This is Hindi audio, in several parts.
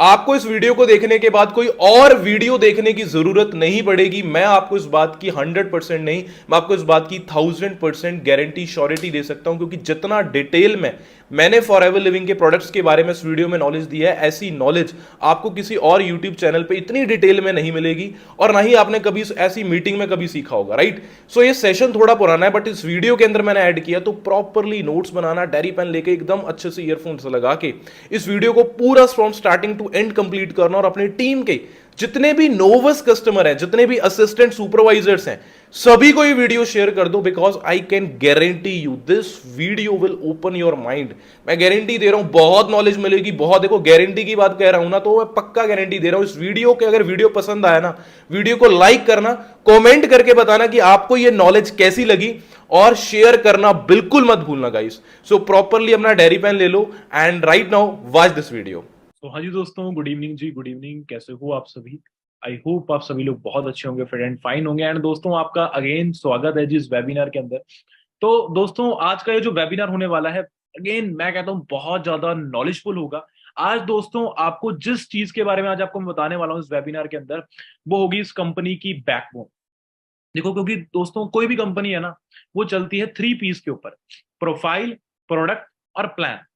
आपको इस वीडियो को देखने के बाद कोई और वीडियो देखने की जरूरत नहीं पड़ेगी। मैं आपको इस बात की 100% नहीं, मैं आपको इस बात की 1000% गारंटी श्योरिटी दे सकता हूं, क्योंकि जितना डिटेल में मैंने फॉर एवर लिविंग के प्रोडक्ट्स के बारे में इस वीडियो में नॉलेज दिया है, ऐसी नॉलेज आपको किसी और यूट्यूब चैनल पे इतनी डिटेल में नहीं मिलेगी, और ना ही आपने कभी ऐसी मीटिंग में कभी सीखा होगा, राइट। सो ये सेशन थोड़ा पुराना है, बट इस वीडियो के अंदर मैंने ऐड किया, तो प्रॉपरली नोट्स बनाना, डायरी पेन लेके एकदम अच्छे से ईयरफोन्स लगा के इस वीडियो को पूरा from starting to end complete करना, और अपनी टीम के जितने भी नोवस कस्टमर हैं, जितने भी असिस्टेंट सुपरवाइजर्स हैं, सभी को ये वीडियो शेयर कर दो, because I can guarantee you this video will open your mind. मैं गारंटी दे रहा हूं, बहुत नॉलेज मिलेगी, बहुत। देखो, गारंटी की बात कह रहा हूं ना, तो मैं पक्का गारंटी दे रहा हूं इस वीडियो के। अगर वीडियो पसंद आया ना, वीडियो को लाइक करना, कमेंट करके बताना कि आपको ये नॉलेज कैसी लगी, और शेयर करना बिल्कुल मत भूलना गाइस। सो प्रॉपरली अपना डायरी पेन ले लो and right now watch this video. तो हाँ जी दोस्तों, गुड इवनिंग जी, गुड इवनिंग। कैसे हो आप सभी? आई होप आप सभी लोग बहुत अच्छे होंगे, फिट एंड फाइन होंगे। एंड दोस्तों, आपका अगेन स्वागत है जी इस वेबिनार के अंदर। तो दोस्तों, आज का ये जो वेबिनार होने वाला है, अगेन मैं कहता हूँ बहुत ज्यादा नॉलेजफुल होगा। आज दोस्तों, आपको जिस चीज के बारे में आज आपको मैं बताने वाला हूँ इस वेबिनार के अंदर, वो होगी इस कंपनी की बैकबोन। देखो, क्योंकि दोस्तों कोई भी कंपनी है ना, वो चलती है 3 पीस के ऊपर: प्रोफाइल, प्रोडक्ट और प्लान।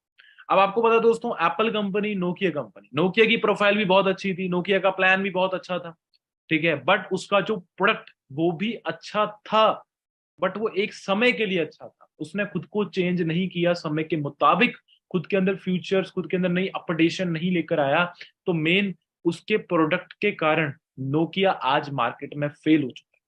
अब आपको पता है दोस्तों, Apple company, Nokia company, Nokia की प्रोफाइल भी बहुत अच्छी थी, नोकिया का प्लान भी बहुत अच्छा था, ठीक है। बट उसका जो प्रोडक्ट वो भी अच्छा था, बट वो एक समय के लिए अच्छा था। उसने खुद को चेंज नहीं किया समय के मुताबिक, खुद के अंदर फ्यूचर्स, खुद के अंदर नई अपडेशन नहीं लेकर आया। तो मेन उसके प्रोडक्ट के कारण नोकिया आज मार्केट में फेल हो चुका है।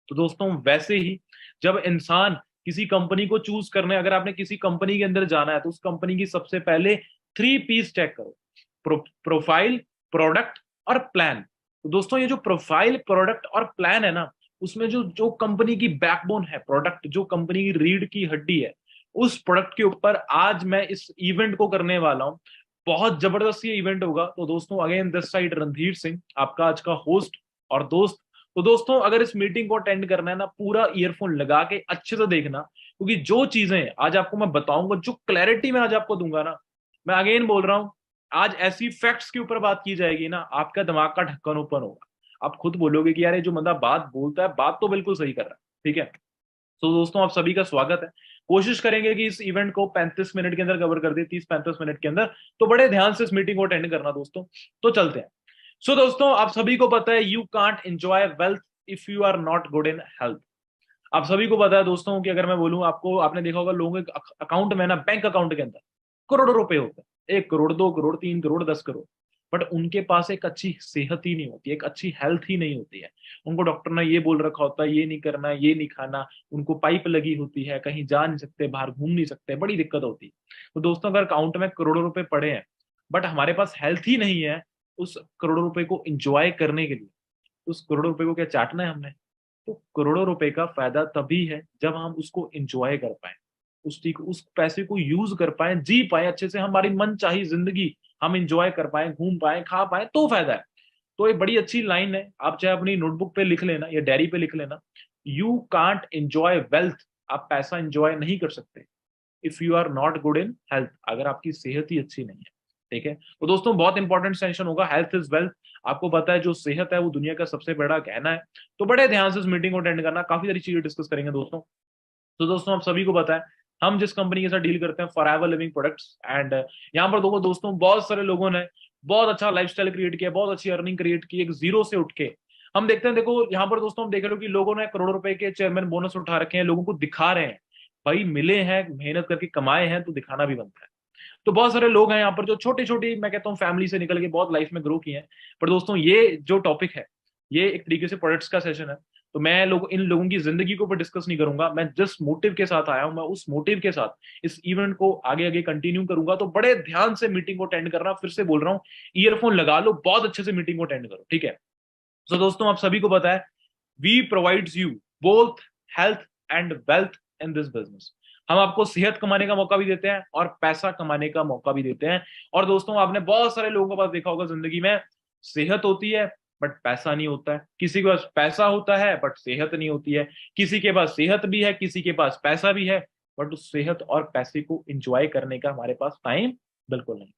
तो दोस्तों, वैसे ही जब इंसान किसी कंपनी को चूज करने, अगर आपने किसी कंपनी के अंदर जाना है, तो उस कंपनी की सबसे पहले 3 पीस चेक करो: प्रोफाइल, प्रोडक्ट और प्लान। तो दोस्तों, ये जो प्रोफाइल, प्रोडक्ट और प्लान है ना, उसमें जो जो कंपनी की बैकबोन है, प्रोडक्ट जो कंपनी की रीढ़ की हड्डी है, उस प्रोडक्ट के ऊपर आज मैं इस इवेंट को करने वाला हूं। बहुत जबरदस्त ये इवेंट होगा। तो दोस्तों, again this side Randhir Singh, आपका आज का होस्ट और दोस्त। तो दोस्तों, अगर इस मीटिंग को अटेंड करना है ना, पूरा ईयरफोन लगा के अच्छे से देखना, क्योंकि जो चीजें आज आपको मैं बताऊंगा, जो क्लैरिटी मैं आज आपको दूंगा ना, मैं अगेन बोल रहा हूं, आज ऐसी फैक्ट्स के ऊपर बात की जाएगी ना, आपका दिमाग का ढक्कन ओपन होगा। आप खुद बोलोगे कि यार, ये जो बंदा बात बोलता है, बात तो बिल्कुल सही कर रहा है, ठीक है। तो दोस्तों, आप सभी का स्वागत है। कोशिश करेंगे कि इस इवेंट को 35 मिनट के अंदर कवर कर दे, 30-35 मिनट के अंदर। तो बड़े ध्यान से इस मीटिंग को अटेंड करना दोस्तों। तो चलते हैं। सो दोस्तों, आप सभी को पता है, you can't enjoy wealth if you are not good in health. आप सभी को पता है दोस्तों कि अगर मैं बोलूं आपको, आपने देखा होगा लोगों के अकाउंट में ना, बैंक अकाउंट के अंदर करोड़ों रुपए होते हैं, 1 करोड़, 2 करोड़, 3 करोड़, 10 करोड़। बट उनके पास एक अच्छी सेहत ही नहीं होती, एक अच्छी हेल्थ ही नहीं होती है। उनको डॉक्टर ने ये बोल रखा होता है, ये नहीं करना, ये नहीं खाना। उनको पाइप लगी होती है, कहीं जा नहीं सकते, बाहर घूम नहीं सकते, बड़ी दिक्कत होती है। तो दोस्तों, अगर अकाउंट में करोड़ों रुपए पड़े हैं, बट हमारे पास हेल्थ ही नहीं है उस करोड़ों रुपए को इंजॉय करने के लिए, तो उस करोड़ों रुपए को क्या चाटना है हमने? तो करोड़ों रुपए का फायदा तभी है जब हम उसको एंजॉय कर पाए, उस पैसे को यूज कर पाए, जी पाए अच्छे से, हमारी मन चाही जिंदगी हम एंजॉय कर पाए, घूम पाए, खा पाए, तो फायदा है। तो ये बड़ी अच्छी लाइन है, आप चाहे अपनी नोटबुक पे लिख लेना या डायरी पे लिख लेना: यू कांट एंजॉय वेल्थ, आप पैसा एंजॉय नहीं कर सकते, if you are not good in health, अगर आपकी सेहत ही अच्छी नहीं है, ठीक है। तो दोस्तों, बहुत इंपॉर्टेंट सेशन होगा, हेल्थ इज वेल्थ। आपको पता है, जो सेहत है वो दुनिया का सबसे बड़ा गहना है। तो बड़े ध्यान से इस मीटिंग को अटेंड करना, काफी सारी चीजें डिस्कस करेंगे दोस्तों। तो दोस्तों, आप सभी को पता है, हम जिस कंपनी के साथ डील करते हैं, फॉरएवर लिविंग प्रोडक्ट्स। एंड यहाँ पर देखो दोस्तों, बहुत सारे लोगों ने बहुत अच्छा लाइफस्टाइल क्रिएट किया, बहुत अच्छी अर्निंग क्रिएट की, एक जीरो से उठ के। हम देखते हैं, देखो यहाँ पर दोस्तों, हम देख रहे हो कि लोगों ने करोड़ों रुपए के चेयरमैन बोनस उठा रखे हैं, लोगों को दिखा रहे हैं। भाई, मिले हैं, मेहनत करके कमाए हैं, तो दिखाना भी बनता है। तो बहुत सारे लोग हैं यहाँ पर जो छोटी छोटी, मैं कहता हूँ, फैमिली से निकल के बहुत लाइफ में ग्रो किए हैं। पर दोस्तों, ये जो टॉपिक है, ये एक तरीके से प्रोडक्ट्स का सेशन है। तो मैं इन लोगों की जिंदगी के ऊपर डिस्कस नहीं करूंगा, मैं जिस मोटिव के साथ आया हूं, मैं उस मोटिव के साथ इस इवेंट को आगे आगे कंटिन्यू करूंगा। तो बड़े ध्यान से मीटिंग को अटेंड करना, फिर से बोल रहा हूँ, ईयरफोन लगा लो, बहुत अच्छे से मीटिंग को अटेंड करो, ठीक है। तो दोस्तों, आप सभी को पता है, we provides you both health and wealth in this business. हम आपको सेहत कमाने का मौका भी देते हैं और पैसा कमाने का मौका भी देते हैं। और दोस्तों, आपने बहुत सारे लोगों के पास देखा होगा जिंदगी में, सेहत होती है बट पैसा नहीं होता है, किसी के पास पैसा होता है बट सेहत नहीं होती है, किसी के पास सेहत भी है, किसी के पास पैसा भी है, बट उस सेहत और पैसे को एंजॉय करने का हमारे पास टाइम बिल्कुल नहीं।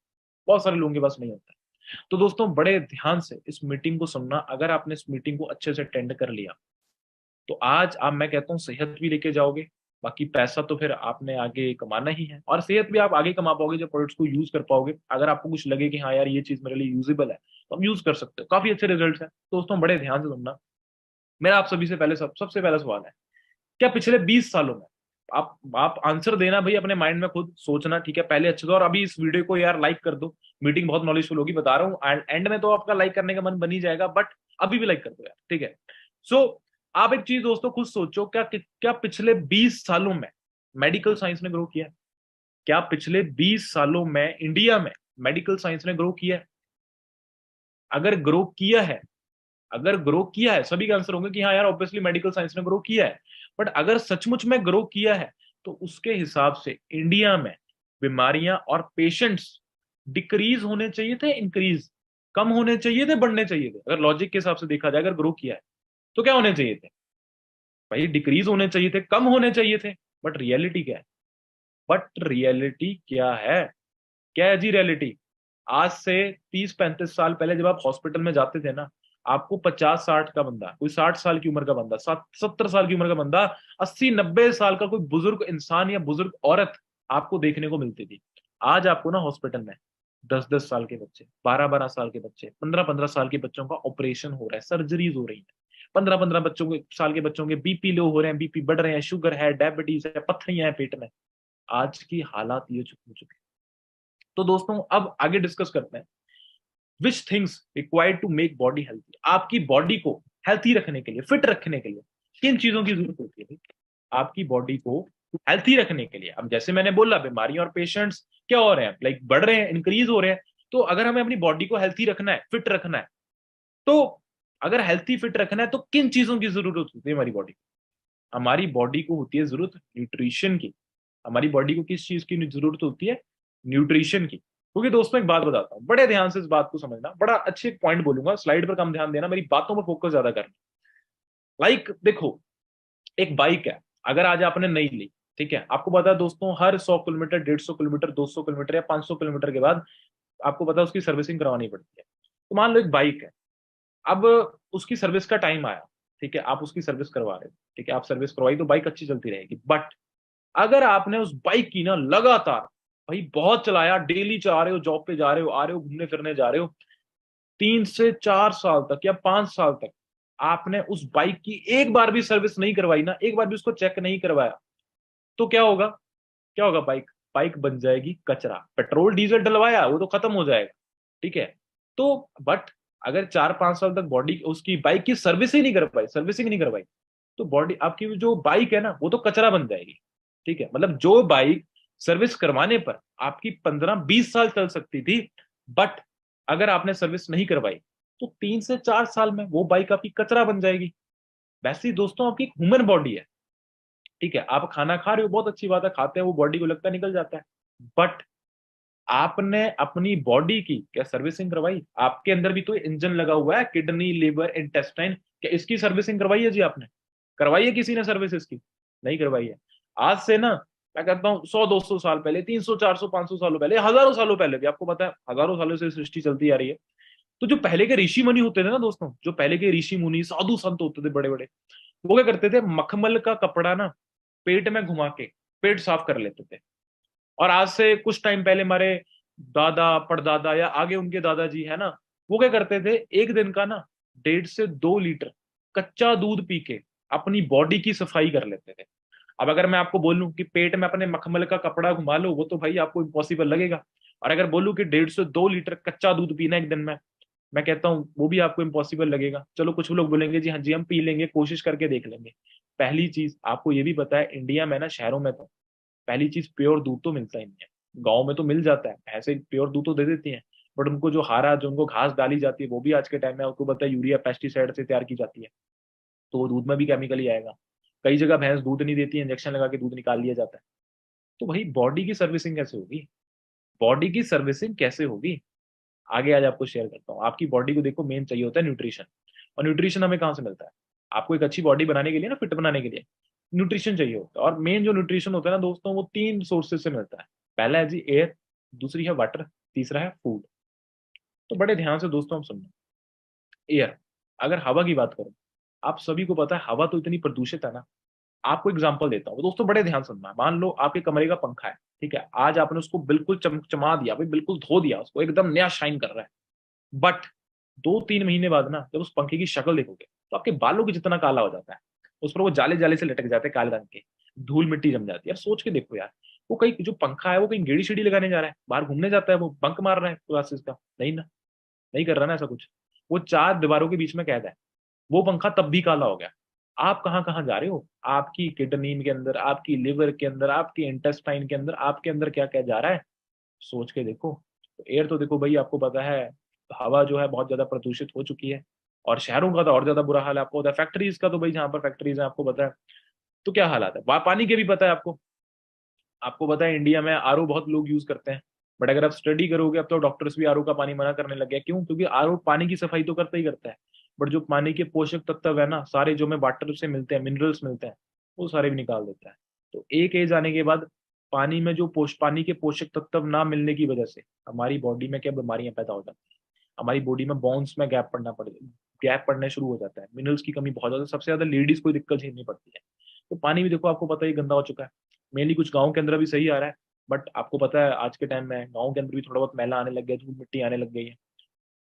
बहुत सारे लोगों के पास नहीं होता है। तो दोस्तों बड़े ध्यान से इस मीटिंग को सुनना। अगर आपने इस मीटिंग को अच्छे से अटेंड कर लिया तो आज आप, मैं कहता हूँ, सेहत भी लेके जाओगे। बाकी पैसा तो फिर आपने आगे कमाना ही है, और सेहत भी आप आगे कमा पाओगे जब प्रोडक्ट्स को यूज कर पाओगे। अगर आपको कुछ लगे कि हाँ यार ये चीज मेरे लिए यूजेबल है तो आप यूज कर सकते हो, काफी अच्छे रिजल्ट है। तो दोस्तों बड़े ध्यान से सुनना। मेरा आप सभी से पहले सबसे पहला सवाल है, क्या पिछले 20 सालों में, आप आंसर देना भाई, अपने माइंड में खुद सोचना, ठीक है, पहले अच्छे से। और अभी इस वीडियो को यार लाइक कर दो, मीटिंग बहुत नॉलेजफुल होगी बता रहा हूँ। एंड में तो आपका लाइक करने का मन बन ही जाएगा, बट अभी भी लाइक कर दो यार, ठीक है। सो आप एक चीज दोस्तों खुद सोचो, क्या क्या पिछले 20 सालों में मेडिकल साइंस ने ग्रो किया है? क्या पिछले 20 सालों में इंडिया में मेडिकल साइंस ने ग्रो किया है? अगर ग्रो किया है, अगर ग्रो किया है, सभी का आंसर होंगे कि हाँ यार ऑब्वियसली मेडिकल साइंस ने ग्रो किया है। बट अगर सचमुच में ग्रो किया है तो उसके हिसाब से इंडिया में बीमारियां और पेशेंट्स डिक्रीज होने चाहिए थे, इंक्रीज, कम होने चाहिए थे, बढ़ने चाहिए थे? अगर लॉजिक के हिसाब से देखा जाए, अगर ग्रो किया है तो क्या होने चाहिए थे भाई? डिक्रीज होने चाहिए थे, कम होने चाहिए थे। बट रियलिटी क्या है? बट रियलिटी क्या है? क्या है जी रियलिटी? आज से 30-35 साल पहले जब आप हॉस्पिटल में जाते थे ना, आपको 50-60 का बंदा, कोई 60 साल की उम्र का बंदा, 70 साल की उम्र का बंदा, 80-90 साल का कोई बुजुर्ग इंसान या बुजुर्ग औरत आपको देखने को मिलती थी। आज आपको ना हॉस्पिटल में 10-10 साल के बच्चे, 12-12 साल के बच्चे, 15-15 साल के बच्चों का ऑपरेशन हो रहा है, सर्जरीज हो रही है। 15-15 बच्चों के साल के बच्चों के बीपी लो हो रहे हैं, बीपी बढ़ रहे हैं, शुगर है, डायबिटीज है, पत्थरियां हैं पेट में। आज की हालात ये हो चुकी है। तो दोस्तों अब आगे डिस्कस करते हैं, which things required to make body healthy. आपकी बॉडी को हेल्थी रखने के लिए, फिट रखने के लिए किन चीजों की जरूरत होती है? आपकी बॉडी को हेल्थी रखने के लिए, अब जैसे मैंने बोला, बीमारियां और पेशेंट्स क्या हो रहे हैं, लाइक बढ़ रहे हैं, इंक्रीज हो रहे हैं। तो अगर हमें अपनी बॉडी को हेल्थी रखना है, फिट रखना है, तो अगर हेल्थी फिट रखना है तो किन चीजों की जरूरत होती है हमारी बॉडी? हमारी बॉडी को होती है जरूरत न्यूट्रिशन की। हमारी बॉडी को किस चीज की जरूरत होती है? न्यूट्रिशन की। क्योंकि दोस्तों एक बात बताता हूं, बड़े ध्यान से इस बात को समझना, बड़ा अच्छे पॉइंट बोलूंगा, स्लाइड पर कम ध्यान देना, मेरी बातों पर फोकस ज्यादा करना। लाइक देखो, एक बाइक है, अगर आज आपने नहीं ली, ठीक है, आपको पता है दोस्तों, हर 100 किलोमीटर, 150 किलोमीटर, 200 किलोमीटर या 500 किलोमीटर के बाद आपको पता है उसकी सर्विसिंग करवानी पड़ती है। तो मान लो एक बाइक है, अब उसकी सर्विस का टाइम आया, ठीक है, आप उसकी सर्विस करवा रहे हो, ठीक है, आप सर्विस करवाई तो बाइक अच्छी चलती रहेगी। बट अगर आपने उस बाइक की ना लगातार भाई बहुत चलाया, डेली चला रहे हो, जॉब पे जा रहे हो, आ रहे हो, घूमने फिरने जा रहे हो, 3 से 4 साल तक या 5 साल तक आपने उस बाइक की एक बार भी सर्विस नहीं करवाई ना, एक बार भी उसको चेक नहीं करवाया, तो क्या होगा? क्या होगा? बाइक बाइक बन जाएगी कचरा। पेट्रोल डीजल डलवाया वो तो खत्म हो जाएगा, ठीक है। तो बट अगर 4-5 साल तक बॉडी उसकी बाइक की सर्विस ही नहीं कर पाई, सर्विसिंग नहीं करवाई, तो बॉडी आपकी जो बाइक है ना वो तो कचरा बन जाएगी, ठीक है। मतलब जो बाइक सर्विस करवाने पर आपकी 15-20 साल चल सकती थी, बट अगर आपने सर्विस नहीं करवाई तो 3 से 4 साल में वो बाइक आपकी कचरा बन जाएगी। वैसे ही दोस्तों आपकी एक ह्यूमन बॉडी है, ठीक है, आप खाना खा रहे हो, बहुत अच्छी बात है, खाते हैं, वो बॉडी को लगता है निकल जाता है। बट आपने अपनी बॉडी की क्या सर्विसिंग करवाई? आपके अंदर भी तो इंजन लगा हुआ है, किडनी, लिवर, इंटेस्टाइन, क्या इसकी सर्विसिंग करवाई है जी आपने? करवाई है किसी ने सर्विस इसकी? नहीं करवाई है। आज से ना, मैं कहता हूँ, 100-200 साल पहले, 300-400-500 सालों पहले, हजारों सालों पहले भी, आपको पता है हजारों सालों से सृष्टि चलती आ रही है। तो जो पहले के ऋषि मुनि होते थे ना दोस्तों, जो पहले के ऋषि मुनि साधु संत होते थे बड़े बड़े, वो क्या करते थे? मखमल का कपड़ा ना पेट में घुमा के पेट साफ कर लेते थे। और आज से कुछ टाइम पहले हमारे दादा, परदादा या आगे उनके दादाजी है ना, वो क्या करते थे? एक दिन का ना 1.5 से 2 लीटर कच्चा दूध पी के अपनी बॉडी की सफाई कर लेते थे। अब अगर मैं आपको बोलूं कि पेट में अपने मखमल का कपड़ा घुमा लो, वो तो भाई आपको इम्पॉसिबल लगेगा। और अगर बोलूं कि 1.5 से 2 लीटर कच्चा दूध पीना एक दिन में, मैं कहता हूँ वो भी आपको इम्पॉसिबल लगेगा। चलो कुछ लोग बोलेंगे जी हाँ जी हम पी लेंगे, कोशिश करके देख लेंगे। पहली चीज आपको ये भी पता है, इंडिया में ना शहरों में तो पहली चीज प्योर दूध तो मिलता ही नहीं है। गाँव में तो मिल जाता है, ऐसे प्योर दूध तो दे देती हैं, बट उनको जो हारा, जो उनको घास डाली जाती है, वो भी आज के टाइम में आपको पता है यूरिया, पेस्टिसाइड से तैयार की जाती है। तो वो दूध में भी केमिकल ही आएगा। कई जगह भैंस दूध नहीं देती है, इंजेक्शन लगा के दूध निकाल लिया जाता है। तो भाई बॉडी की सर्विसिंग कैसे होगी? बॉडी की सर्विसिंग कैसे होगी? आगे आज आपको शेयर करता हूँ। आपकी बॉडी को देखो, मेन चाहिए होता है न्यूट्रिशन। और न्यूट्रिशन हमें कहाँ से मिलता है? आपको एक अच्छी बॉडी बनाने के लिए ना, फिट बनाने के लिए न्यूट्रिशन चाहिए होता है। और मेन जो न्यूट्रिशन होता है ना दोस्तों, वो 3 सोर्सेज से मिलता है। पहला है जी एयर, दूसरी है वाटर, तीसरा है फूड। तो बड़े ध्यान से दोस्तों हम सुनना। एयर, अगर हवा की बात करें, आप सभी को पता है हवा तो इतनी प्रदूषित है ना। आपको एग्जांपल देता हूँ दोस्तों, बड़े ध्यान सुनना। मान लो आपके कमरे का पंखा है, ठीक है, आज आपने उसको बिल्कुल चमचमा दिया भाई, बिल्कुल धो दिया उसको, एकदम नया शाइन कर रहा है। बट 2-3 महीने बाद ना जब उस पंखे की शक्ल देखोगे तो आपके बालों की जितना काला हो जाता है, उस पर वो जाले जाले से लटक जाते हैं काले रंग के, धूल मिट्टी जम जाती है। यार सोच के देखो यार, वो कहीं जो पंखा है वो कहीं गेड़ी शेड़ी लगाने जा रहा है, बाहर घूमने जाता है, वो बंक मार रहा है क्लासेस का? नहीं ना, नहीं कर रहा ना ऐसा कुछ। वो चार दीवारों के बीच में कैद है। वो पंखा तब भी काला हो गया। आप कहाँ कहाँ जा रहे हो? आपकी किडनी के अंदर, आपकी लिवर के अंदर, आपके इंटेस्टाइन के अंदर, आपके अंदर क्या क्या जा रहा है, सोच के देखो। तो एयर तो देखो भाई, आपको पता है हवा जो है बहुत ज्यादा प्रदूषित हो चुकी है। और शहरों का तो और ज्यादा बुरा हाल है, आपको पता है। फैक्ट्रीज का तो भाई, जहां पर फैक्ट्रीज है आपको पता है तो क्या हालात है। पानी के भी पता है आपको। आपको पता है इंडिया में आरओ बहुत लोग यूज करते हैं। बट अगर आप स्टडी करोगे, अब तो डॉक्टर्स भी आरओ का पानी मना करने लग गए। क्यों? क्योंकि आरओ पानी की सफाई तो करता ही करता है, बट जो पानी के पोषक तत्व है ना सारे, जो हमें वाटर से मिलते हैं, मिनरल्स मिलते हैं, वो सारे भी निकाल देता है। तो एक एज आने के बाद पानी में जो पानी के पोषक तत्व ना मिलने की वजह से हमारी बॉडी में क्या बीमारियां पैदा हो जाती हैं। हमारी बॉडी में बोन्स में गैप पड़ने शुरू हो जाता है। मिनरल्स की कमी बहुत ज्यादा, सबसे ज्यादा लेडीज को दिक्कत झेलनी पड़ती है। तो पानी भी देखो आपको पता ही गंदा हो चुका है। मेनली कुछ गाँव के अंदर अभी सही आ रहा है, बट आपको पता है आज के टाइम में गाँव के अंदर भी थोड़ा बहुत मैला आने लग गया, धूल मिट्टी आने लग गई है।